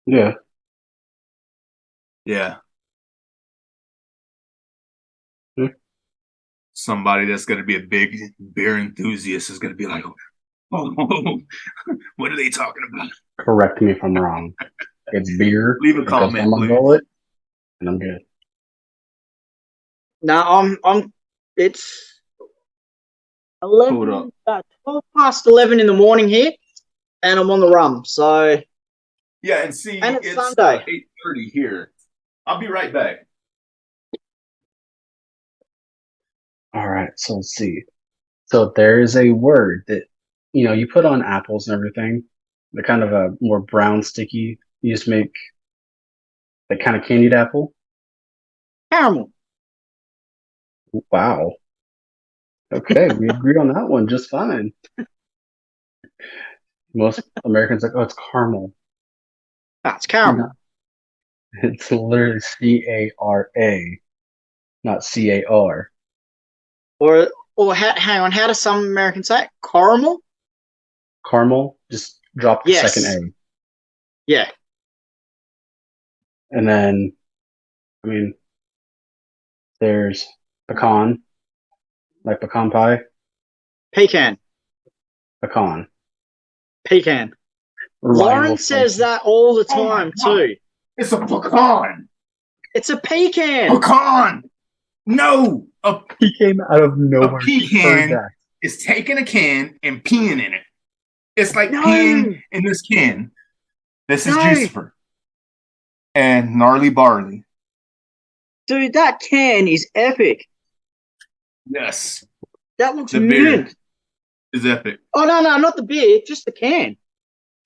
Yeah. Yeah. Hmm. Somebody that's going to be a big beer enthusiast is going to be like, oh, what are they talking about? Correct me if I'm wrong. It's beer. Leave a comment, I'm a please. gullet, and I'm good. No, I'm. It's 12 past 11 in the morning here, and I'm on the rum. So yeah, and see, and it's Sunday. 8:30 here. I'll be right back. All right, so let's see. So there is a word that you put on apples and everything. They're kind of a more brown, sticky. You just make the kind of candied apple. Caramel. Wow. Okay, we agree on that one just fine. Most Americans are like, oh, it's caramel. That's caramel. It's literally CARA. not CAR. Hang on, how does some Americans say it? Caramel? Caramel, just drop the Yes. second A. Yeah. And then, I mean, there's pecan, like pecan pie. Pecan. Pecan. Pecan. Lauren says that all the time too. It's a pecan. It's a pecan. Pecan. No, He came out of nowhere. A pecan is taking a can and peeing in it. It's like peeing in this can. This is Jucifer and gnarly barley. Dude, that can is epic. Yes, that looks the mint. Beer is epic. Oh no, not the beer, just the can.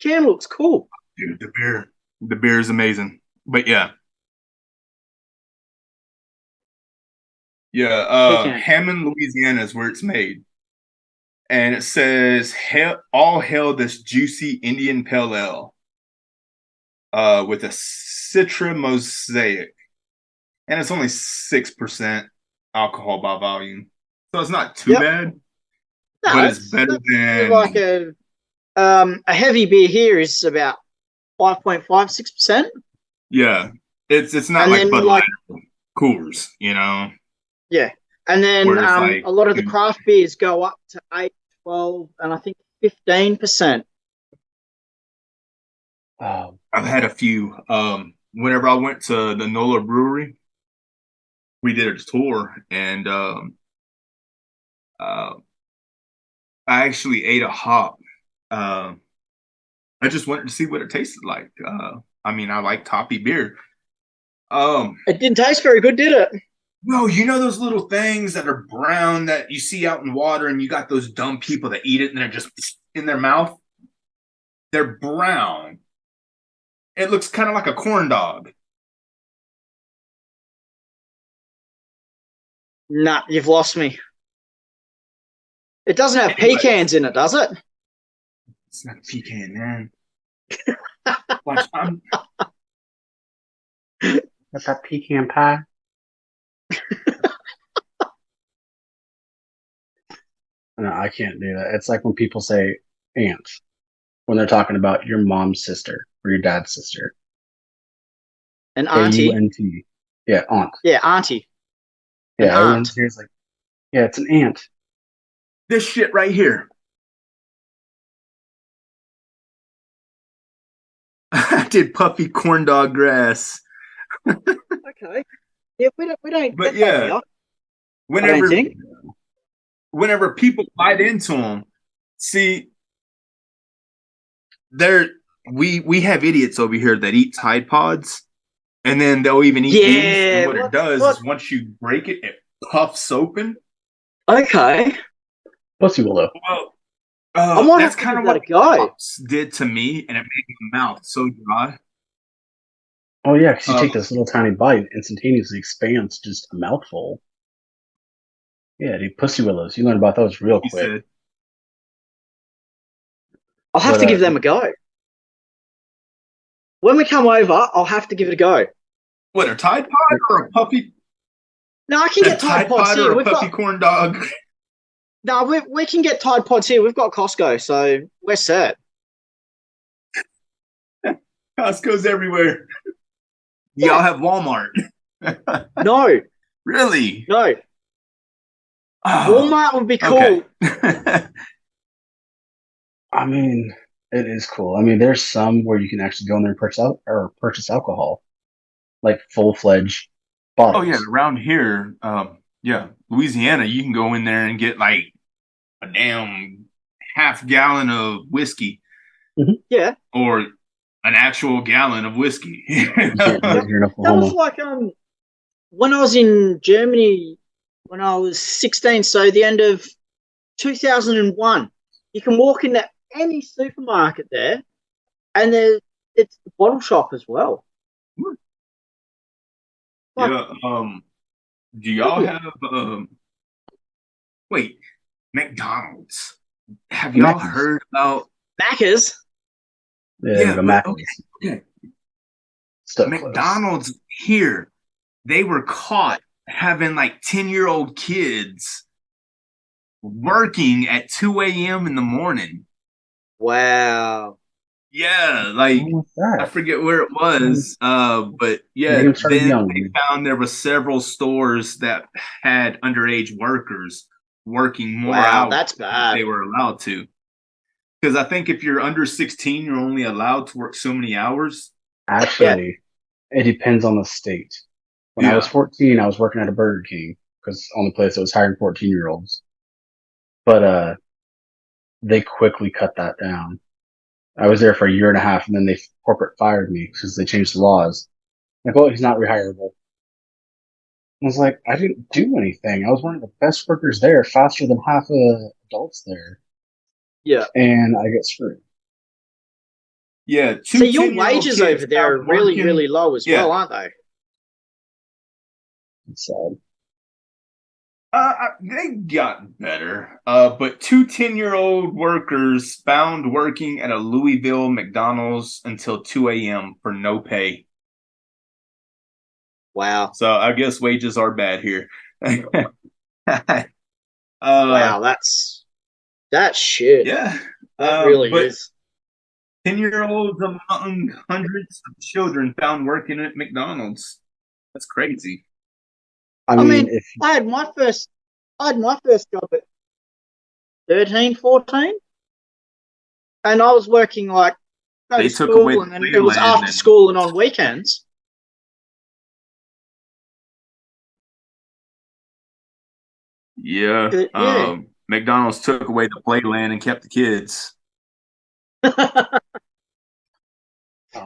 Can looks cool. Dude, the beer is amazing. But yeah. Yeah, Hammond, Louisiana is where it's made. And it says, all hail this juicy Indian Pale Ale with a Citra Mosaic. And it's only 6% alcohol by volume. So it's not too bad. No, but it's better than... Like a heavy beer here is about 5.56%. Yeah. It's not like Bud Light or Coors, you know? Yeah. And then a lot of the craft beers go up to 8, 12, and I think 15%. I've had a few. Whenever I went to the NOLA Brewery, we did a tour, and I actually ate a hop. I just wanted to see what it tasted like. I mean, I like toppy beer. It didn't taste very good, did it? No, you know those little things that are brown that you see out in water, and you got those dumb people that eat it and they're just in their mouth? They're brown. It looks kind of like a corn dog. Nah, you've lost me. It doesn't have pecans in it, does it? It's not a pecan, man. Watch, What's that pecan pie? No, I can't do that. It's like when people say aunt when they're talking about your mom's sister or your dad's sister. An auntie. A-U-N-T. Yeah, aunt. Yeah, auntie. Yeah, everyone's here is like, yeah, it's an aunt. This shit right here. I did puffy corn dog grass. Okay. Yeah, we don't. But yeah, whenever people bite into them, see, we have idiots over here that eat Tide Pods, and then they'll even eat these. And what it does is once you break it, it puffs open. Okay. Pussy willow. Well, that's kind of what Pops did to me, and it made my mouth so dry. Oh yeah, because you take this little tiny bite, it instantaneously expands just a mouthful. Yeah, dude, pussy willows. You learn about those real quick. I'll have to give them a go. When we come over, I'll have to give it a go. What, a Tide Pod or a puppy? No, I can get Tide Pods here. Or a puppy corn dog. No, we can get Tide Pods here. We've got Costco, so we're set. Costco's everywhere. Y'all have Walmart. No. Really? No. Oh, Walmart would be cool. Okay. I mean, it is cool. I mean, there's some where you can actually go in there and purchase alcohol, like full-fledged bottles. Oh yeah, around here, Louisiana, you can go in there and get like a damn half gallon of whiskey. Mm-hmm. Yeah. Or an actual gallon of whiskey. That was like when I was in Germany when I was 16, so the end of 2001. You can walk into any supermarket there, and it's the bottle shop as well. Yeah. Do y'all have wait, McDonald's? Have y'all heard about Macca's? Yeah, Macca's. Okay. McDonald's here, they were caught having like 10-year-old kids working at 2 a.m. in the morning. Wow. Yeah, like What's I that? forget where it was, but The yeah, game started then young. they found there were several stores that had underage workers working more Wow, hours that's than bad. they were allowed to. Because I think if you're under 16, you're only allowed to work so many hours. Yeah. Actually, it depends on the state. When I was Yeah. 14, I was working at a Burger King because only place that was hiring 14-year-olds. But they quickly cut that down. I was there for a year and a half, and then they corporate fired me because they changed the laws. Like, oh, he's not rehirable. I was like, I didn't do anything. I was one of the best workers there, faster than half of the adults there, Yeah. and I get screwed. Yeah, So two your 10-year-old wages kids over there are found really, working. really low as Yeah. well, aren't they? It's sad. They got better. But two 10-year-old workers found working at a Louisville McDonald's until 2 a.m. for no pay. Wow. So I guess wages are bad here. Wow, that's shit. Yeah. That really But is. 10-year-olds among hundreds of children found working at McDonald's. That's crazy. I I mean, mean, if I had my first job at 13, 14, and I was working like go They to took away school the and then it was playland after and school and on weekends. yeah. Yeah. McDonald's took away the playland and kept the kids. I'm so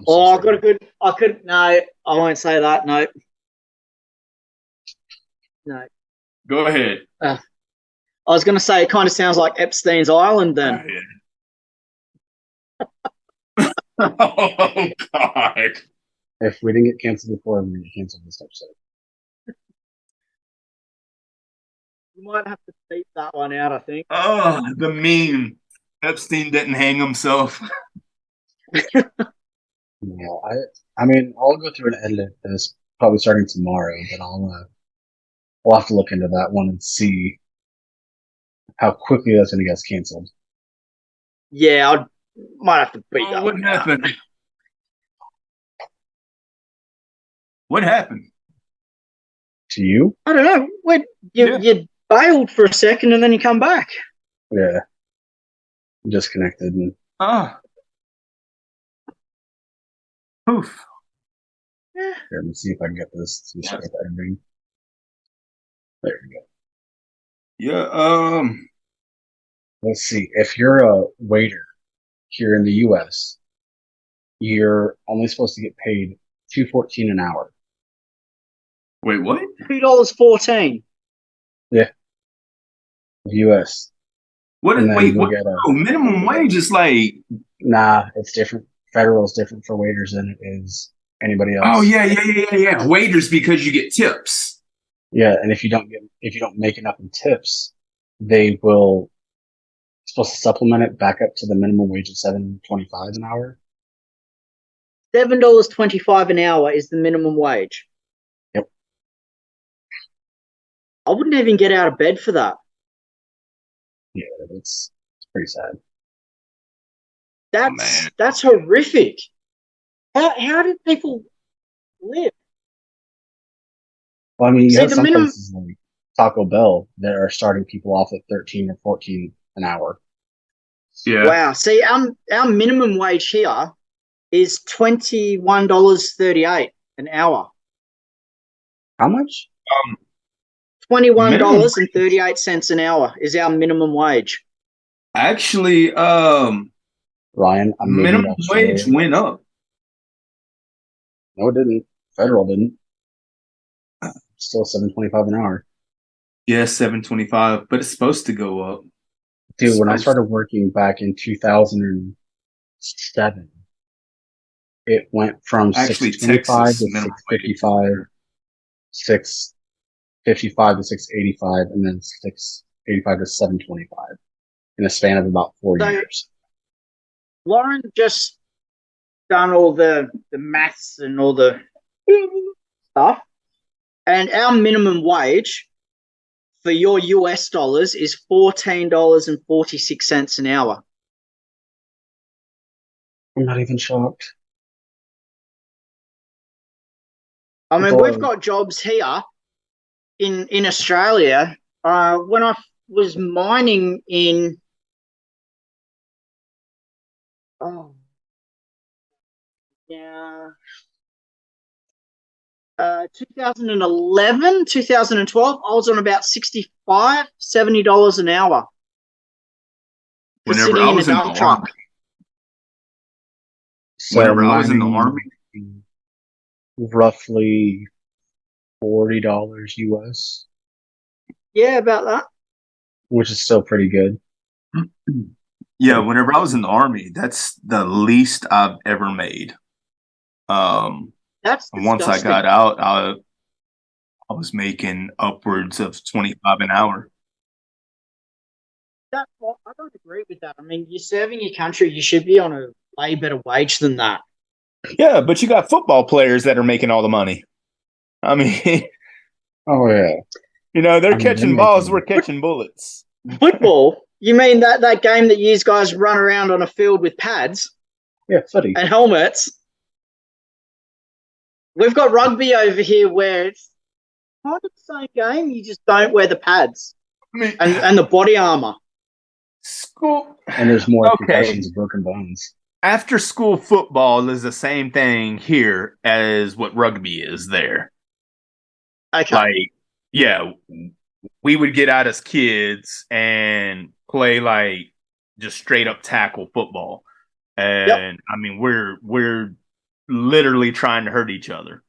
Oh, I got sorry. a good. I could no. I won't say that. No, no. Go ahead. I was going to say it kind of sounds like Epstein's Island. Then Oh God. If we didn't get canceled before, we get canceled this episode. you might have to beat that one out. I think. Oh, the meme. Epstein didn't hang himself. Yeah, I mean, I'll go through and edit this probably starting tomorrow, but we'll have to look into that one and see how quickly that's going to get canceled. Yeah, I might have to beat Oh, that what one out. happened? What happened? To you? I don't know. When you bailed for a second and then you come back. Yeah, disconnected. And Oh. Poof. Yeah. here, let me see if I can get this to start editing. There we go. Yeah, Let's see. If you're a waiter here in the U.S., you're only supposed to get paid $2.14 an hour. wait, what? $2.14. U.S. What And then wait, you'll what? get Oh, minimum wage is like it's different. Federal is different for waiters than it is anybody else. oh yeah. Waiters because you get tips. Yeah, and if you don't make enough in tips, they will supposed to supplement it back up to the minimum wage of $7.25 an hour. $7.25 an hour is the minimum wage. Yep. I wouldn't even get out of bed for that. Yeah, it's pretty sad. That's horrific. How do people live? Well, I mean, you See, have the some minimum. places like Taco Bell that are starting people off at 13 or 14 an hour. Yeah. Wow. See, our minimum wage here is $21.38 an hour. How much? $21.38 an hour is our minimum wage. Actually, Ryan, I'm moving to minimum Australia. wage went up. No, it didn't. Federal didn't. Still $7.25 an hour. Yeah, $7.25, but it's supposed to go up. Dude, when I started working back in 2007, it went from Actually, $6.25 Texas to minimum $6.55, $6.55 to $6.85, and then $6.85 to $7.25 in a span of about 4 years. Lauren just done all the maths and all the stuff. And our minimum wage for your US dollars is $14.46 an hour. I'm not even shocked. I mean, we've got jobs here in Australia. When I was mining in 2011, 2012, I was on about $65, $70 an hour. Whenever I was in the army. Whenever I was in the army, roughly $40 US. Yeah, about that. Which is still pretty good. Yeah, whenever I was in the army, that's the least I've ever made. That's once I got out, I was making upwards of $25 an hour. I don't agree with that. I mean, you're serving your country, you should be on a way better wage than that. Yeah, but you got football players that are making all the money. I mean, oh yeah, you know they're catching balls, we're catching bullets. Football? You mean that game that you guys run around on a field with pads? Yeah, footy and helmets. We've got rugby over here where it's kind of the same game. You just don't wear the pads and the body armor. School and there's more concussions and broken bones. After school football is the same thing here as what rugby is there. Okay. Like, yeah, we would get out as kids and play like just straight up tackle football. And I mean, we're literally trying to hurt each other.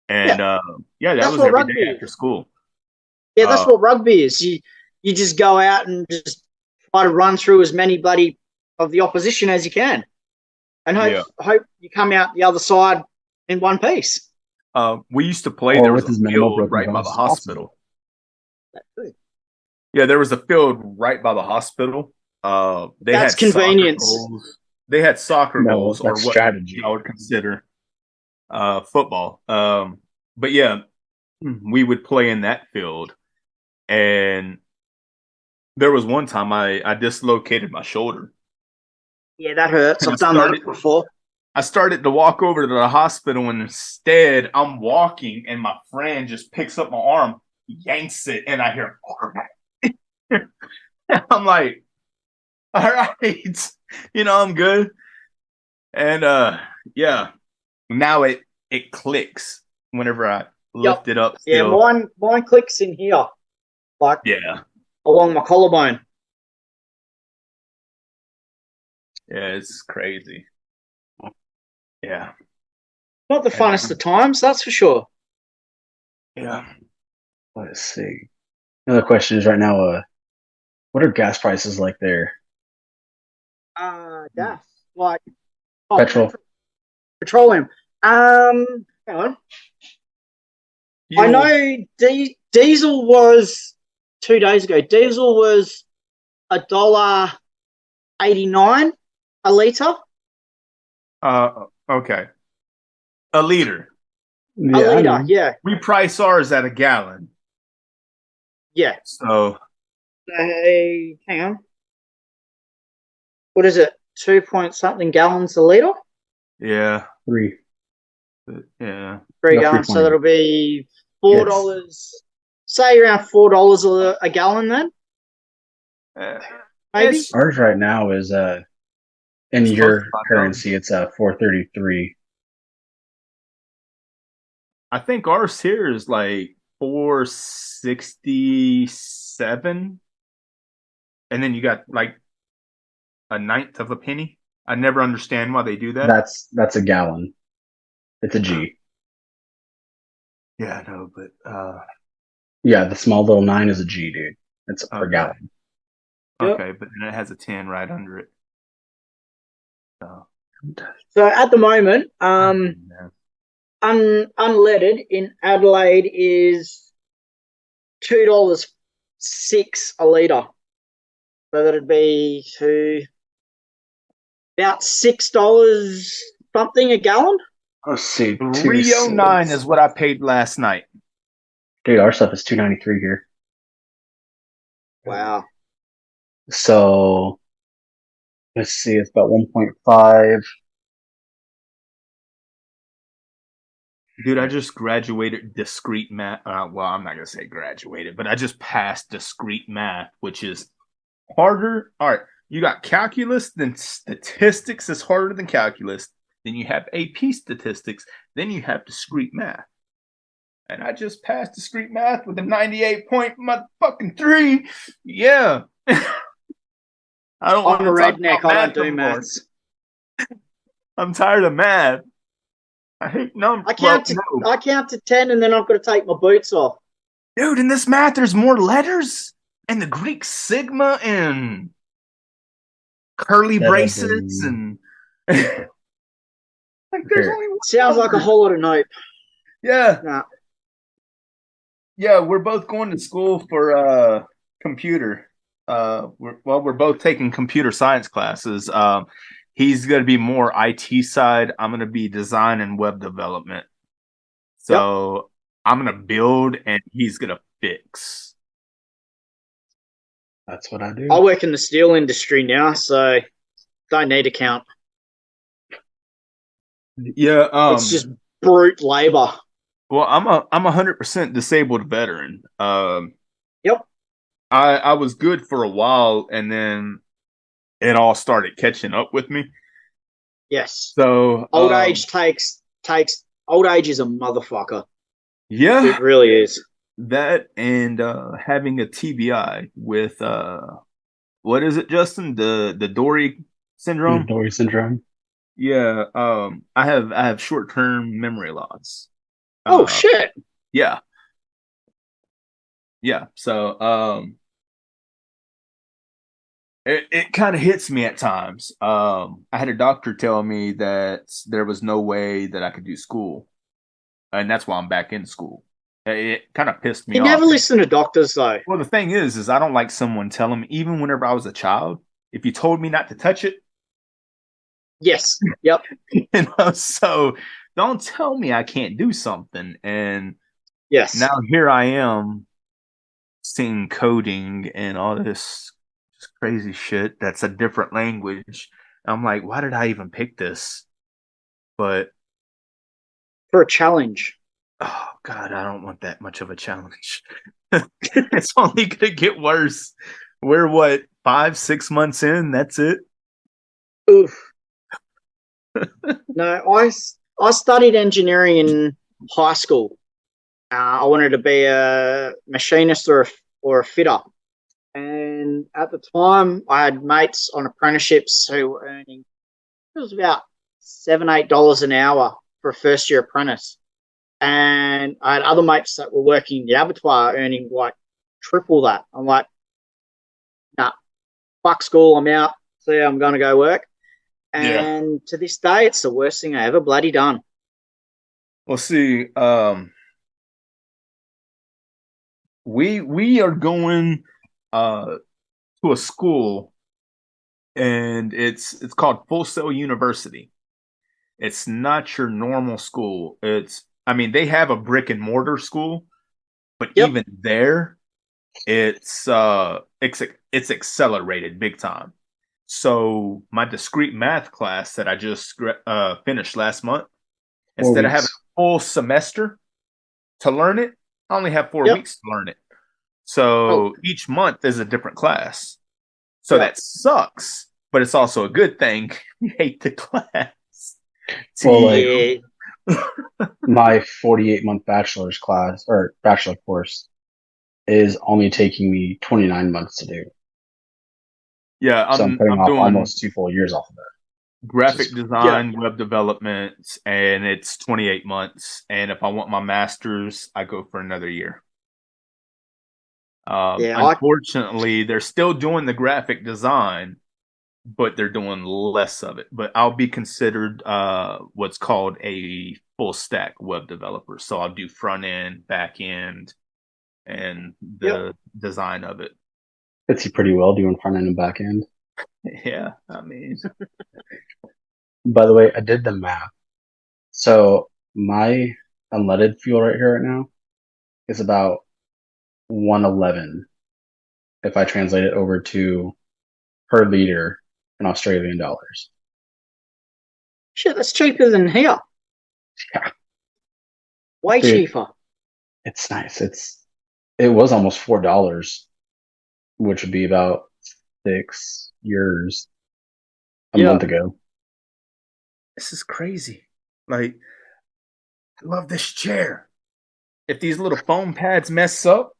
And that was every day after school. Yeah, that's what rugby is. You just go out and just try to run through as many bloody of the opposition as you can, and hope you come out the other side in one piece. We used to play. There was a field right by the hospital. Yeah, there was a field right by the hospital. That's convenience. They had soccer goals, or what strategy I would consider football. But yeah, we would play in that field, and there was one time I dislocated my shoulder. Yeah, that hurts. I've done that before. I started to walk over to the hospital, and instead I'm walking, and my friend just picks up my arm, yanks it, and I hear, I'm like, all right, I'm good. And now it clicks whenever I lift it up. Still. Yeah, mine clicks in here, like along my collarbone. Yeah, it's crazy. Yeah. Not the funnest of times, that's for sure. Yeah. Let's see. Another question is right now, what are gas prices like there? Gas. Like petrol. Petroleum. Hang on. I know diesel was 2 days ago. Diesel was $1.89 a litre. Okay. A liter. Yeah, a liter, yeah. We price ours at a gallon. Yeah. So. Hang on. What is it? 2-point-something gallons a litre? Yeah. 3. Yeah. 3 gallons. So that'll be $4. Yes. Say around $4 a gallon then? Maybe? Ours right now is in your currency, it's 4.33. I think ours here is like 4.67, and then you got like a ninth of a penny. I never understand why they do that. That's a gallon. It's a G. Yeah, I know, but yeah, the small little 9 is a G, dude. It's per gallon. Okay, but then it has a 10 right under it. So at the moment, unleaded in Adelaide is $2.06 a litre. So that'd be about $6 something a gallon. Let's see. 309 is what I paid last night. Dude, our stuff is 293 here. Wow. So let's see, it's about 1.5. Dude, I just graduated discrete math. Well, I'm not gonna say graduated, but I just passed discrete math, which is harder. All right, you got calculus, then statistics is harder than calculus. Then you have AP statistics. Then you have discrete math. And I just passed discrete math with a 98.3. Yeah. I don't want I'm a to talk redneck. about I math don't do anymore. maths. I'm tired of math. I hate numbers. I count to 10 and then I've got to take my boots off. Dude, in this math, there's more letters. And the Greek sigma and curly braces and like there's only one Sounds like a whole lot of nope. Yeah. Nah. Yeah, we're both going to school for computer. We're both taking computer science classes. He's going to be more IT side. I'm going to be design and web development. So I'm going to build and he's going to fix. That's what I do. I work in the steel industry now, so don't need to count. Yeah, it's just brute labor. Well, I'm a 100% disabled veteran. Yep. I was good for a while, and then it all started catching up with me. Yes. So old age takes old age is a motherfucker. Yeah, it really is. That and having a TBI with what is it, Justin? The Dory syndrome. Dory syndrome. Yeah. I have short-term memory loss. Oh shit. Yeah. Yeah. So it kind of hits me at times. I had a doctor tell me that there was no way that I could do school, and that's why I'm back in school. It kind of pissed me off. You never listen to doctors, though. Well, the thing is I don't like someone telling me, even whenever I was a child, if you told me not to touch it. Yes. Yep. So don't tell me I can't do something. And yes, now here I am seeing coding and all this crazy shit that's a different language. I'm like, why did I even pick this? But for a challenge. Oh God, I don't want that much of a challenge. It's only gonna get worse. We're what, 5-6 months in? That's it. Oof. No, I studied engineering in high school. I wanted to be a machinist or a fitter. And at the time, I had mates on apprenticeships who were earning, it was about $7-8 an hour for a first year apprentice. And I had other mates that were working in the abattoir earning like triple that. I'm like, nah, fuck school, I'm out. So yeah, I'm going to go work. And to this day, it's the worst thing I ever bloody done. Well, see, we are going to a school, and it's called Full Sail University. It's not your normal school. They have a brick and mortar school, but even there, it's accelerated big time. So my discrete math class that I just finished last month, instead of having a full semester to learn it, I only have 4 weeks to learn it. So each month is a different class. So that sucks, but it's also a good thing. You hate the class. Well, my 48-month bachelor's class or bachelor course is only taking me 29 months to do. Yeah, I'm putting off almost 2 full years off of it. Graphic design, web development, and it's 28 months. And if I want my master's, I go for another year. Unfortunately, they're still doing the graphic design, but they're doing less of it. But I'll be considered what's called a full stack web developer. So I'll do front end, back end, and the design of it. Fits you pretty well doing front end and back end. Yeah, By the way, I did the math. So my unleaded fuel right here right now is about 111 if I translate it over to per liter in Australian dollars. Shit, that's cheaper than here. Yeah, Way dude, cheaper. it's nice. It was almost $4, which would be about €6 a Yeah. month ago. This is crazy. Like, I love this chair. If these little foam pads mess up,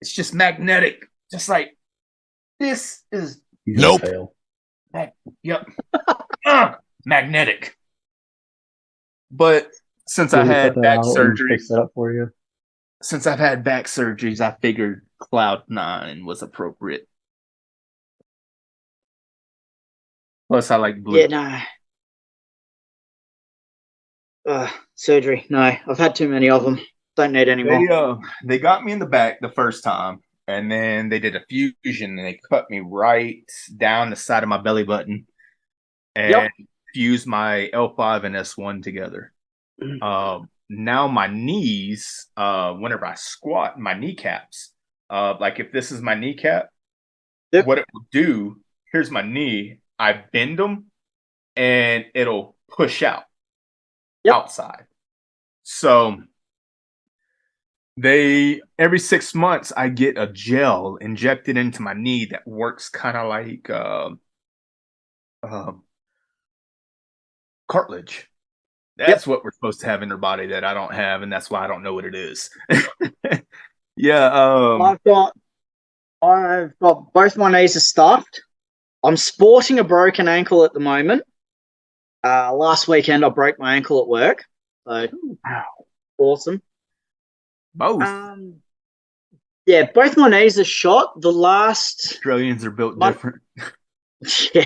it's just magnetic. Just like this is. He's gonna Nope. fail. Yep. Magnetic. But since I Let me cut had that back out and surgery, fix that up for you. since I've had back surgeries, I figured Cloud9 was appropriate. Plus, I like blue. Yeah, no. Surgery. No, I've had too many of them. Don't need any more. They got me in the back the first time, and then they did a fusion, and they cut me right down the side of my belly button, and fused my L5 and S1 together. Now my knees, whenever I squat, my kneecaps, like if this is my kneecap, Yep. what it will do, here's my knee, I bend them, and it'll push out outside. So every 6 months I get a gel injected into my knee that works kind of like cartilage. That's what we're supposed to have in our body that I don't have, and that's why I don't know what it is. Yeah. I've got both my knees are stuffed. I'm sporting a broken ankle at the moment. Last weekend I broke my ankle at work. So awesome. Both Yeah, both my knees are shot. The last Australians are built different. Yeah.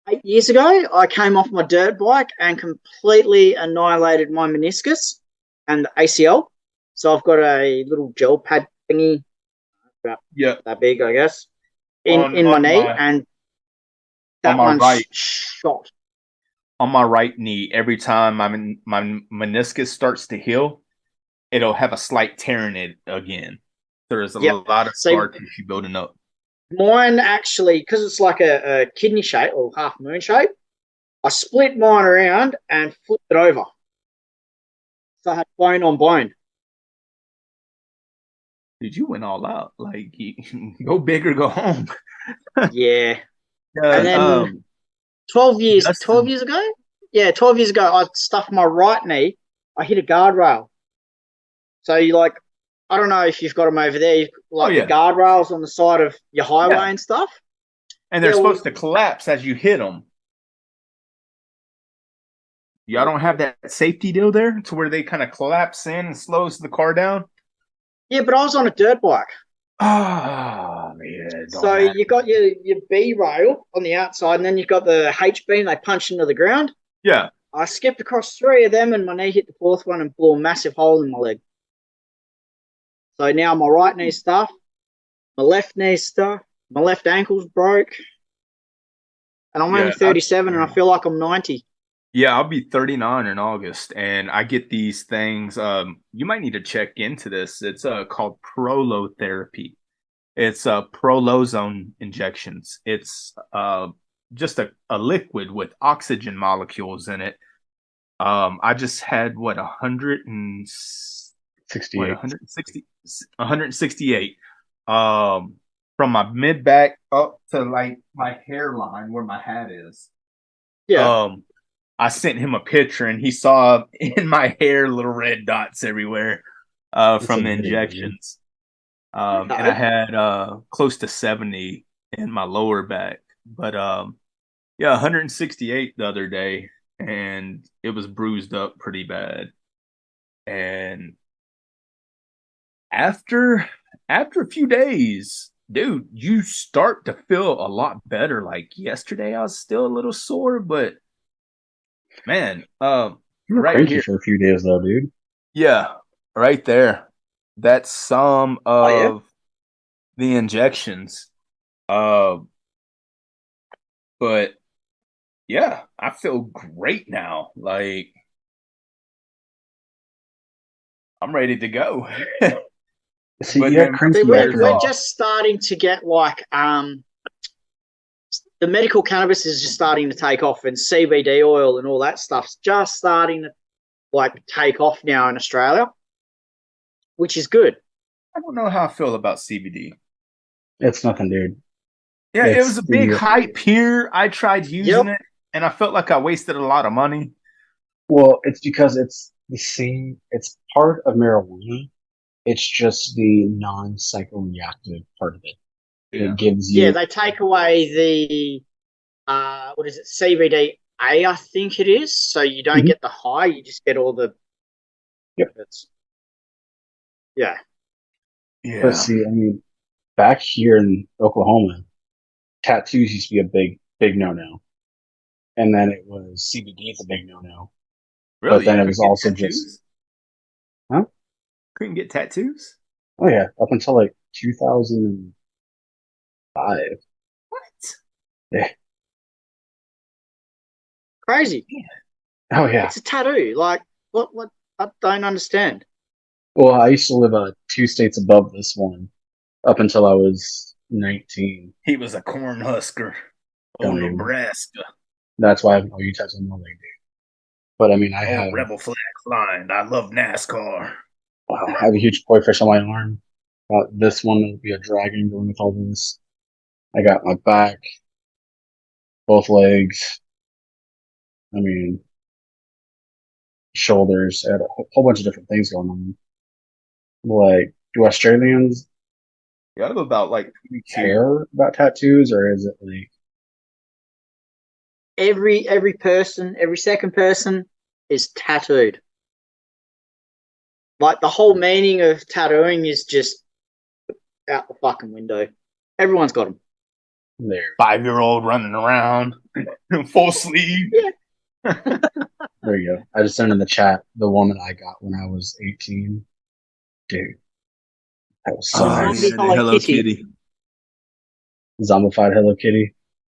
8 years ago, I came off my dirt bike and completely annihilated my meniscus and the ACL. So I've got a little gel pad thingy, about that big, I guess, in my knee, and that one's shot. On my right knee, every time my meniscus starts to heal, it'll have a slight tear in it again. There's a lot of scar tissue building up. Mine actually, because it's like a kidney shape or half moon shape, I split mine around and flipped it over. So I had bone on bone. Dude, you went all out. Like, go big or go home. Yeah. And then 12 years ago? Yeah, 12 years ago, I stuffed my right knee. I hit a guardrail. So I don't know if you've got them over there, the guardrails on the side of your highway and stuff. And they're supposed to collapse as you hit them. Y'all don't have that safety deal there to where they kind of collapse in and slows the car down? Yeah, but I was on a dirt bike. Oh, man. So you got your B rail on the outside, and then you've got the H beam they punch into the ground. Yeah. I skipped across 3 of them, and my knee hit the 4th one and blew a massive hole in my leg. So now my right knee's stuffed, my left knee's stuffed, my left ankle's broke, and I'm only 37, and I feel like I'm 90. Yeah, I'll be 39 in August, and I get these things. You might need to check into this. It's called prolotherapy. It's prolozone injections. It's just a liquid with oxygen molecules in it. I just had 168 from my mid back up to like my hairline where my hat is. Yeah. I sent him a picture, and he saw in my hair little red dots everywhere from the injections. And I had close to 70 in my lower back. But 168 the other day, and it was bruised up pretty bad. And after a few days, dude, you start to feel a lot better. Like yesterday, I was still a little sore, but man, you were right cranky here for a few days though, dude. Yeah, right there. That's some of the injections. But yeah, I feel great now. Like I'm ready to go. See, But yeah, then- crazy. See, we're after- just starting to get like the medical cannabis is just starting to take off, and CBD oil and all that stuff's just starting to like take off now in Australia, which is good. I don't know how I feel about CBD. It's nothing, dude. Yeah, it It's was a big the- hype here. I tried using Yep. it, and I felt like I wasted a lot of money. Well, it's because it's the same. It's part of marijuana. It's just the non-psychoreactive part of it. Yeah. It gives you. Yeah, they take away the what is it, CBD A, I think it is. So you don't Mhm. get the high, you just get all the Yep. benefits. Yeah. Yeah. But see, I mean, back here in Oklahoma, tattoos used to be a big no-no, and then it was CBD is a big no-no. Really? But then You it was couldn't get also tattoos? just- Huh? Couldn't get tattoos? Oh yeah, up until like 2005. What? Crazy. Oh yeah. It's a tattoo. Like what I don't understand. Well, I used to live 2 states above this one up until I was 19. He was a corn husker. Oh, Don't even. Nebraska. That's why I have no U-Tats on my leg, dude. But I mean, I Oh, have rebel flag flying. I love NASCAR. wow, I have a huge koi fish on my arm. This one will be a dragon going with all this. I got my back, both legs. I mean, shoulders. I had a whole bunch of different things going on. Like, do Australians Yeah, I have about like 22. care about tattoos, or is it like, Every person, every second person is tattooed. Like the whole meaning of tattooing is just out the fucking window. Everyone's got them. there? 5-year-old running around, full sleeve. There you go. I just sent in the chat the woman I got when I was 18. Dude, that was so Oh, nice. yeah. the Hello Kitty. Zombified Hello Kitty.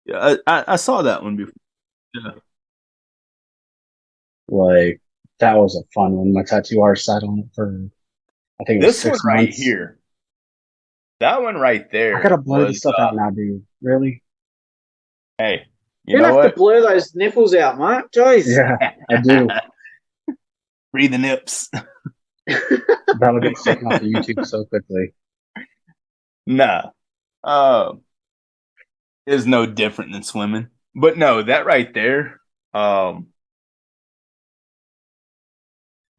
Yeah, I saw that one before. Yeah. Like, that was a fun one. My tattoo artist sat on it for, I think it was This one 6 right months. here. That one right there. I gotta blur this was, stuff out now, dude. Really? Hey, you You're know gonna have what? to blur those nipples out, mate. Jeez. Yeah, I do. Free the nips. That'll get taken off of YouTube so quickly. Nah. Is no different than swimming. But no, that right there,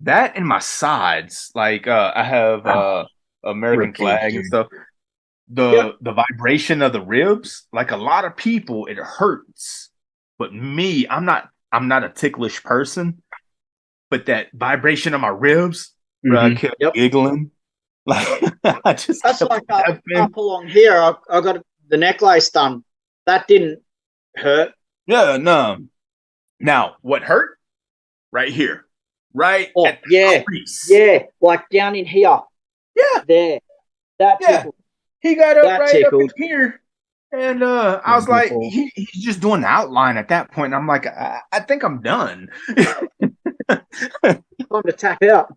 that and my sides, like I have American Ribcage, flag and dude. stuff. The vibration of the ribs, like a lot of people, it hurts. But me, I'm not a ticklish person. But that vibration of my ribs, where I Mhm. kept Yep. giggling. Like I just That's kept like laughing. up along here. I got the necklace done. That didn't hurt. Yeah, no. Now, what hurt? Right here. Right Oh, at the yeah. crease. Yeah, like down in here. Yeah. There. That Yeah. tickled. He got up That right tickled. up in here. And I was like, Beautiful. he's just doing the outline at that point. I'm like, I think I'm done. Time to tap out.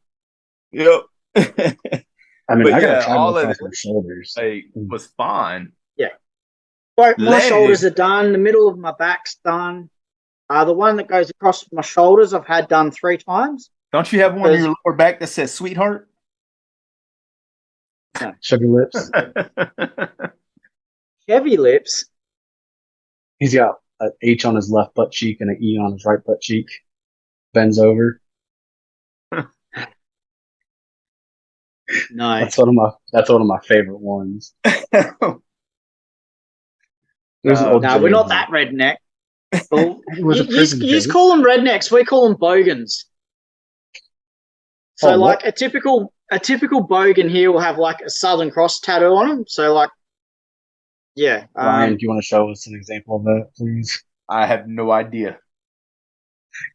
Yep. I mean, But I yeah, gotta try all more of across it- my shoulders. Like, was fine. Both my Leg. shoulders are done. The middle of my back's done. The one that goes across my shoulders, I've had done 3 times. Don't you have one on your lower back that says sweetheart? Sugar lips. Heavy lips. He's got an H on his left butt cheek and an E on his right butt cheek. Bends over. No. That's one of my favorite ones. There's an old No, we're not joke. that redneck. Well, It was a prison you joke. call them rednecks. We call them bogans. So, Oh, like a typical bogan here will have like a Southern Cross tattoo on him. So, like, yeah. Ryan, do you want to show us an example of that, please? I have no idea.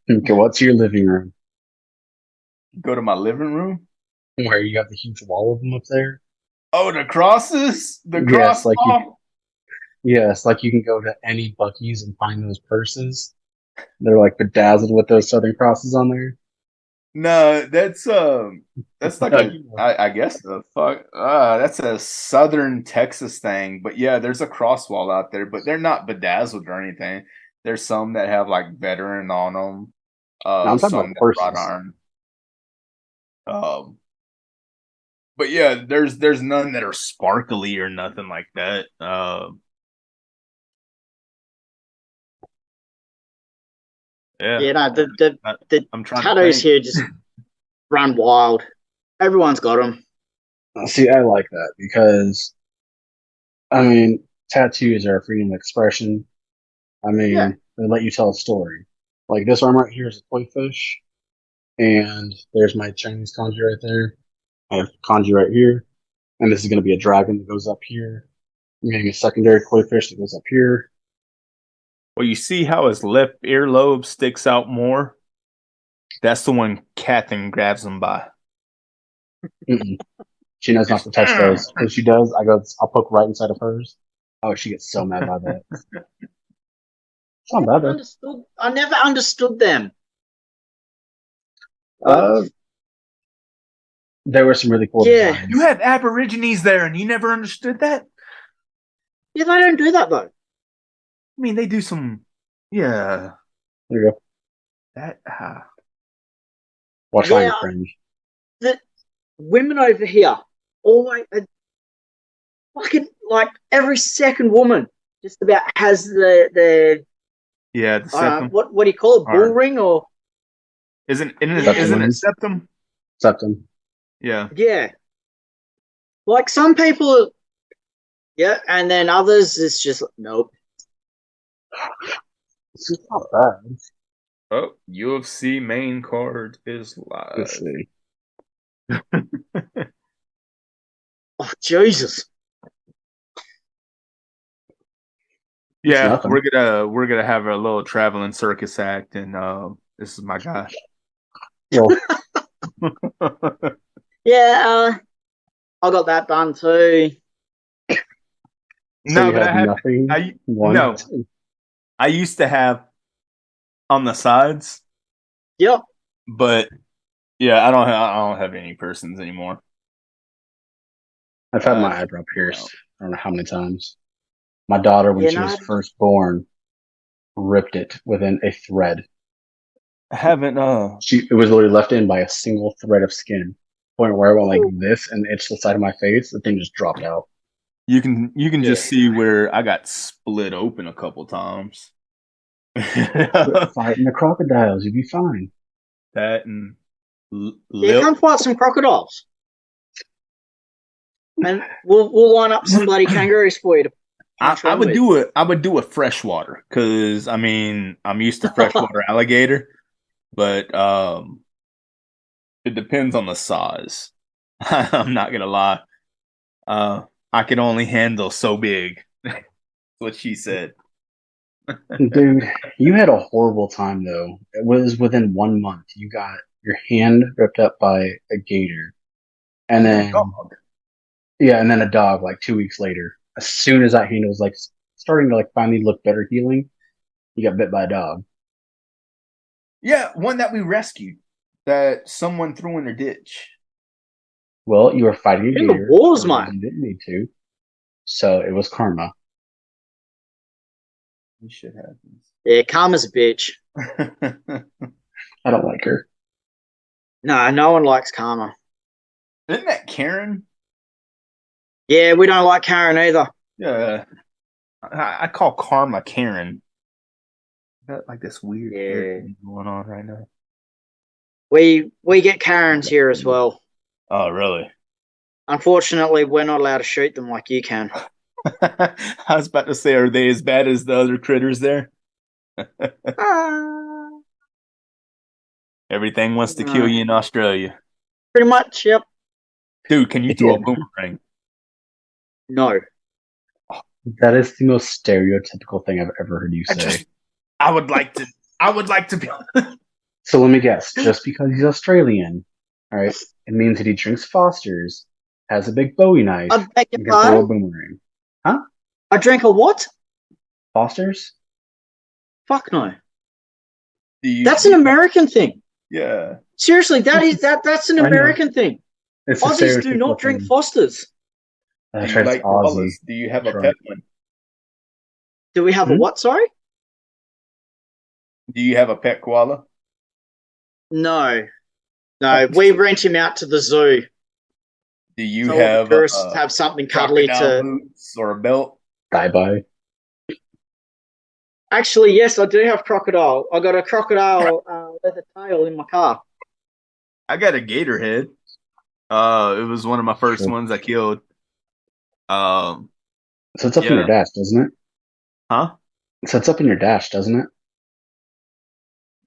Okay, what's your living room? Go to my living room. Where you got the huge wall of them up there? Oh, the crosses? The Yes, cross like off? Yes, like you can go to any Buc-ee's and find those purses. They're like bedazzled with those Southern Crosses on there. No, that's like Oh, a I guess the fuck that's a southern Texas thing. But yeah, there's a crosswall out there, but they're not bedazzled or anything. There's some that have like veteran on them, now I'm talking some about that wrought horses. iron. Um, but yeah, there's none that are sparkly or nothing like that. Yeah, Yeah, no, the I'm trying to tattoos think. here just run wild. Everyone's got them. See, I like that because I mean, tattoos are a freedom of expression. I Yeah, mean, they let you tell a story. Like this arm right here is a koi fish, and there's my Chinese kanji right there. I have kanji right here, and this is going to be a dragon that goes up here. I'm getting a secondary koi fish that goes up here. Well, you see how his left earlobe sticks out more? That's the one Catherine grabs him by. Mm-mm. She knows not to touch those. When she does, I'll poke right inside of hers. Oh, she gets so mad by that. It's not bad though. I never understood them. Uh, there were some really cool Yeah. designs. You have Aborigines there, and you never understood that? Yeah, they don't do that though. I mean, they do some. Yeah, There you go. that. Watch Yeah. Lion Fringe. The women over here always fucking like every second woman just about has the Yeah, the septum. what do you call it, bull Or- ring or Isn't Septum. it septum? Septum. Yeah. yeah. Like some people, yeah, and then others it's just nope. It's not bad. Oh, UFC main card is Let's live. see. Oh Jesus! Yeah, nothing. we're gonna have a little traveling circus act, and this is my guy. Well, Yeah, I got that done too. so No, you but have nothing. no. I used to have on the sides, Yep. but yeah, I don't have any persons anymore. I've had my eyebrow pierced. I don't know how many times. My daughter, when Yeah, she no, was first born, ripped it within a thread. I haven't. It was literally left in by a single thread of skin. Point where I went like this and itched the side of my face. The thing just dropped out. You can just see where I got split open a couple times. Quit fighting the crocodiles, you'll be fine. That and Yeah, come fight some crocodiles, and we'll line up some bloody kangaroos for you to I would do a freshwater because I mean I'm used to freshwater alligator, but it depends on the size. I'm not gonna lie. I can only handle so big. That's what she said. Dude, you had a horrible time though. It was within 1 month. You got your hand ripped up by a gator. And then and then a dog like 2 weeks later. As soon as that hand was like starting to like finally look better healing, you got bit by a dog. Yeah, one that we rescued that someone threw in a ditch. Well, you were fighting a in the gator. wars, mate. You didn't need to. So it was karma. This shit happens. Yeah, karma's a bitch. I don't like her. No one likes karma. Isn't that Karen? Yeah, we don't like Karen either. Yeah. I call karma Karen. Got like this weird thing going on right now. We get Karens here as well. Oh, really? Unfortunately, we're not allowed to shoot them like you can. I was about to say, are they as bad as the other critters there? Everything wants to kill you in Australia. Pretty much, yep. Dude, can you throw a boomerang? No. That is the most stereotypical thing I've ever heard you say. I would like to be. So let me guess. Just because he's Australian, all right, it means that he drinks Foster's, has a big Bowie knife, I beg your and can throw a pardon? boomerang. Huh? I drank a what? Foster's? Fuck no. That's an American thing. Yeah. Seriously, that's an I know. American thing. It's a Aussies do stereotypical not drink thing. Fosters. Do That's you right, like it's Aussie. koalas? Do you have a That's pet right. one? Do we have a what? Sorry. Do you have a pet koala? No, we rent him out to the zoo. Do you So all the have tourists have something cuddly crocodile to. boots or a belt? Bye-bye. Actually, yes, I do have crocodile. I got a crocodile leather tail in my car. I got a gator head. It was one of my first Sure. ones I killed. So it's up in Yeah. your dash, doesn't it? Huh? So it's up in your dash, doesn't it?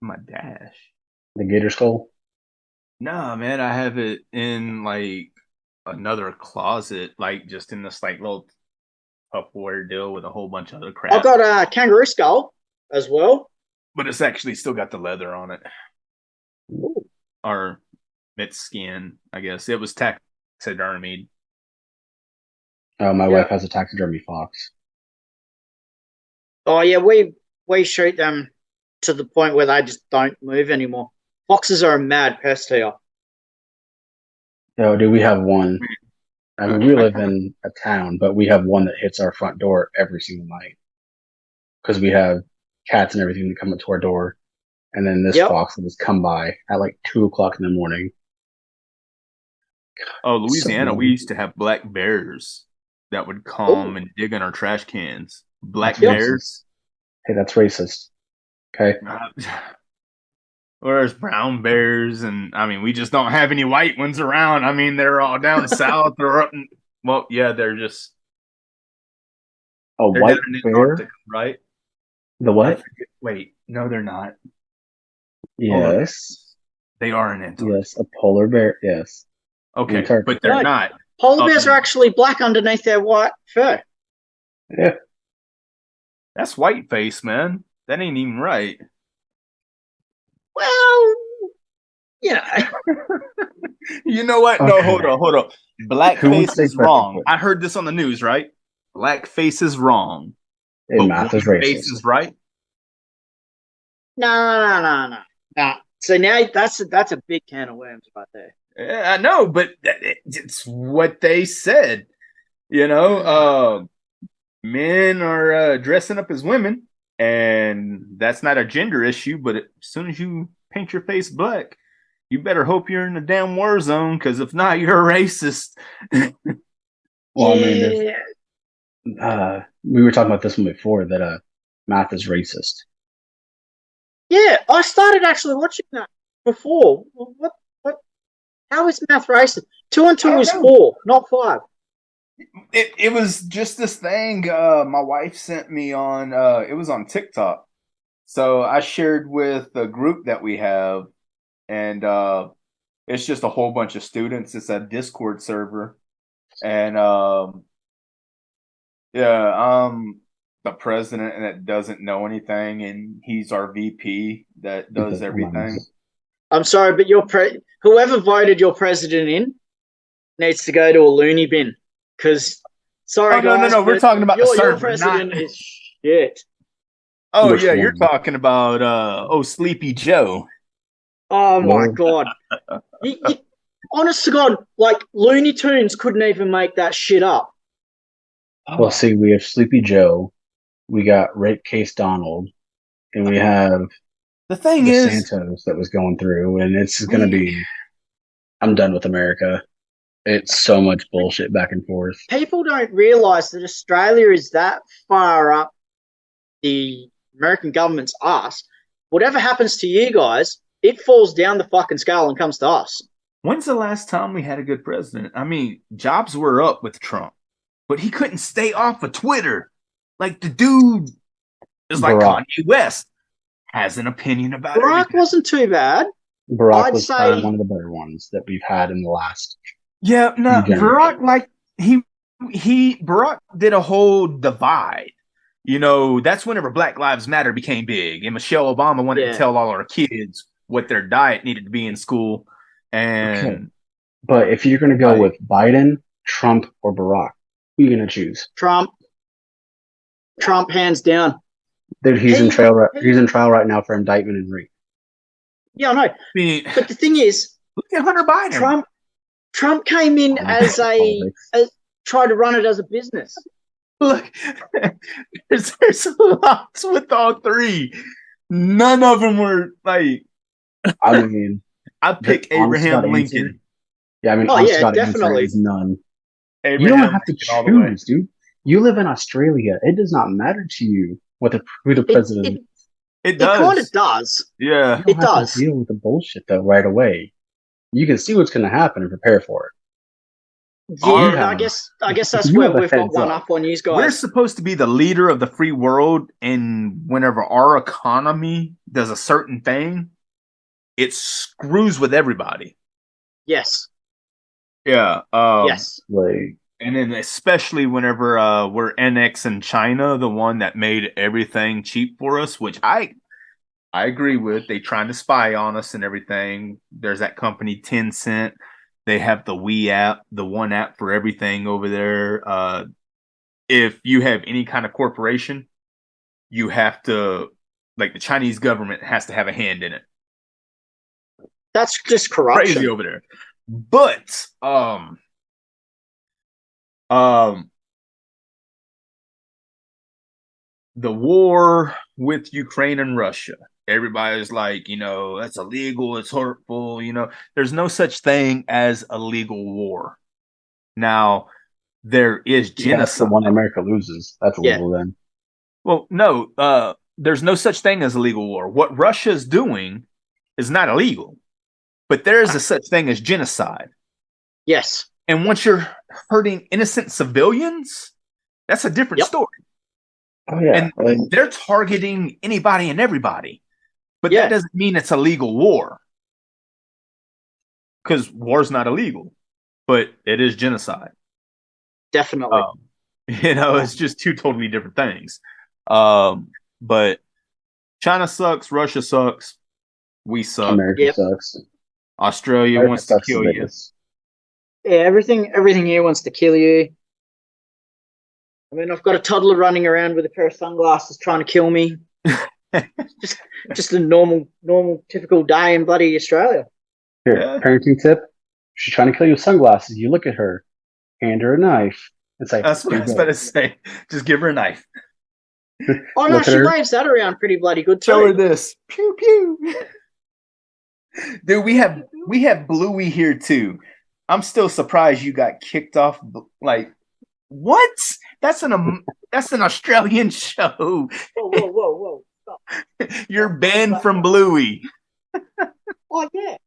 My dash. The gator skull. Nah, man, I have it in like another closet, like just in this like little Tupperware deal with a whole bunch of other crap. I've got a kangaroo skull as well. But it's actually still got the leather on it. Ooh. Or its skin, I guess. It was taxidermied. My Yeah. wife has a taxidermy fox. Oh yeah, we shoot them to the point where they just don't move anymore. Foxes are a mad pest here. Oh, dude, we have one. I mean, we live in a town, but we have one that hits our front door every single night because we have cats and everything that come up to our door. And then this Yep. fox will just come by at like 2:00 in the morning. Oh, Louisiana, So- we used to have black bears that would come and dig in our trash cans. Black That's bears. Hey, that's racist. Okay. Or there's brown bears, and I mean, we just don't have any white ones around. I mean, they're all down south or up. Well, yeah, they're A they're white down in bear? Antarctica, right? The what? Wait, no, they're not. Yes. They are in Antarctica. Yes, a polar bear. Yes. Okay, Antarctica. but they're Right. not. Polar Up bears in- are actually black underneath their white fur. Yeah. That's white face, man. That ain't even right. Well, you know, You know what? No, Okay. hold on. Who wants Blackface to is take that wrong. before? I heard this on the news, right? Blackface is wrong. And But math is whiteface racist. is right. no. So now that's a big can of worms right there. Yeah, I know, but it's what they said. You know, men are dressing up as women, and that's not a gender issue. But as soon as you paint your face black, you better hope you're in a damn war zone, because if not, you're a racist. Well, I mean, we were talking about this one before that math is racist. Yeah, I started actually watching that before. What? How is math racist? 2 and 2 I is don't 4, not 5. It was just this thing my wife sent me on it was on TikTok. So I shared with the group that we have, and it's just a whole bunch of students. It's a Discord server. And the president that doesn't know anything, and he's our VP that does everything. I'm sorry, but whoever voted your president in needs to go to a loony bin. Because, sorry, Oh, no, guys, we're but talking about the your server, president not- is shit. Oh Which yeah, you're one? talking about Sleepy Joe. Oh my Well- god! Honest to God, like Looney Tunes couldn't even make that shit up. Well, see, we have Sleepy Joe, we got Rape Case Donald, and we have The thing the is, Santos that was going through, and it's going to be. I'm done with America. It's so much bullshit back and forth. People don't realize that Australia is that far up the American government's ass. Whatever happens to you guys, it falls down the fucking scale and comes to us. when's the last time we had a good president? I mean, jobs were up with Trump, but he couldn't stay off of Twitter. Like, the dude is like Barack. Kanye West, has an opinion about Barack everything. wasn't too bad. Barack I'd was say- probably one of the better ones that we've had in the last. Yeah, no, He generally- Barack, like, Barack did a whole divide. You know, that's whenever Black Lives Matter became big, and Michelle Obama wanted Yeah. to tell all our kids what their diet needed to be in school. And Okay. But if you're going to go Right. with Biden, Trump, or Barack, who are you going to choose? Trump, hands down. Dude, he's in Hey, trial. hey. He's in trial right now for indictment and rape. Yeah, I know. I mean, But the thing is, look at Hunter Biden. Trump came in as tried to run it as a business. Look, there's lots with all three. None of them were like. I mean, I pick Abraham Lincoln. Yeah, I mean, definitely is none. Abraham You don't have to Lincoln choose, dude. You live in Australia. It does not matter to you who the president. It does. It kind of does. Yeah, you don't have to deal with the bullshit though right away. You can see what's going to happen and prepare for it. Yeah, I guess that's where we've got one up on you guys. We're supposed to be the leader of the free world, and whenever our economy does a certain thing, it screws with everybody. Yes. Yeah. Yes. Like, and then especially whenever we're annexing China, the one that made everything cheap for us, which I agree with. They trying to spy on us and everything. There's that company Tencent. They have the We app, the one app for everything over there. If you have any kind of corporation, you have to, like, the Chinese government has to have a hand in it. That's just corruption. Crazy over there. But the war with Ukraine and Russia, everybody's like, that's illegal, it's hurtful, there's no such thing as a legal war. Now, there is genocide. That's the one America loses. That's illegal then. Well, no, there's no such thing as a legal war. What Russia's doing is not illegal, but there is a such thing as genocide. Yes. And once you're hurting innocent civilians, that's a different story. Oh, yeah. And they're targeting anybody and everybody. But that doesn't mean it's a legal war. Because war's not illegal. But it is genocide. Definitely. It's just two totally different things. But China sucks. Russia sucks. We suck. America sucks. Australia wants to kill you. Yeah, everything here wants to kill you. I mean, I've got a toddler running around with a pair of sunglasses trying to kill me. just a normal, typical day in bloody Australia. Here, parenting tip. She's trying to kill you with sunglasses. You look at her, hand her a knife. It's like, that's what I was about to say. Just give her a knife. Oh, no, she waves that around pretty bloody good too. Show her this. Pew, pew. Dude, we have Bluey here too. I'm still surprised you got kicked off. Like, what? That's an Australian show. Whoa. Stop. You're banned from Bluey. Oh, yeah.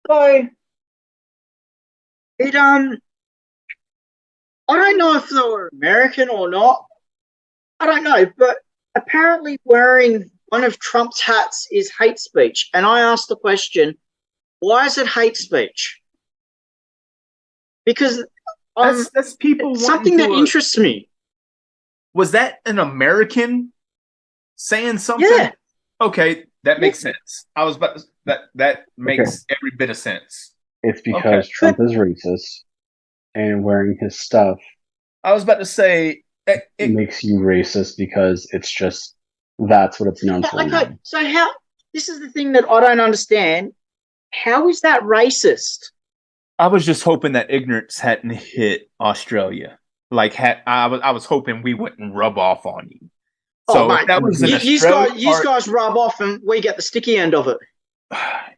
So, I don't know if they were American or not. I don't know, but apparently wearing one of Trump's hats is hate speech. And I asked the question, why is it hate speech? Because that's people. It's something that interests me. Was that an American saying something? Yeah. Okay, that makes sense. I was about to, that makes every bit of sense. It's because Trump is racist and wearing his stuff. I was about to say it makes you racist because it's just that's what it's known for. Okay, so this is the thing that I don't understand. How is that racist? I was just hoping that ignorance hadn't hit Australia. Like, I was hoping we wouldn't rub off on you. So mate, that was you guys rub off and we get the sticky end of it.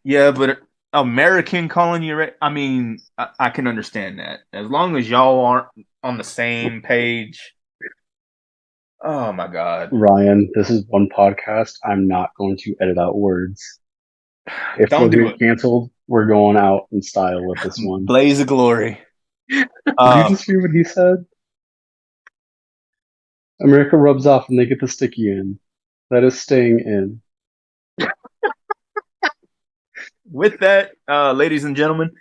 Yeah, but American calling you, I mean, I can understand that. As long as y'all aren't on the same page. Oh my God. Ryan, this is one podcast. I'm not going to edit out words. If we get canceled, we're going out in style with this one. Blaze of glory. Did you just hear what he said? America rubs off and they get the sticky end. That is staying in. With that, ladies and gentlemen,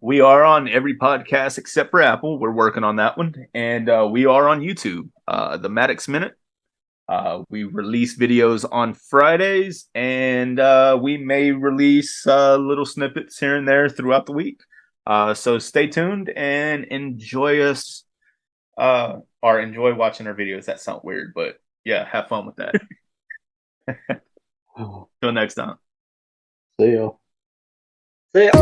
we are on every podcast except for Apple. We're working on that one. And we are on YouTube, the Maddox Minute. We release videos on Fridays, and we may release little snippets here and there throughout the week. So stay tuned and enjoy us, or enjoy watching our videos. That sounds weird, but yeah, have fun with that. Till next time. See ya. See ya.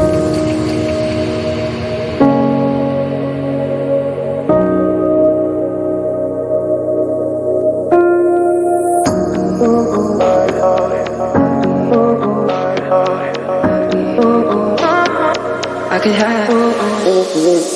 I could have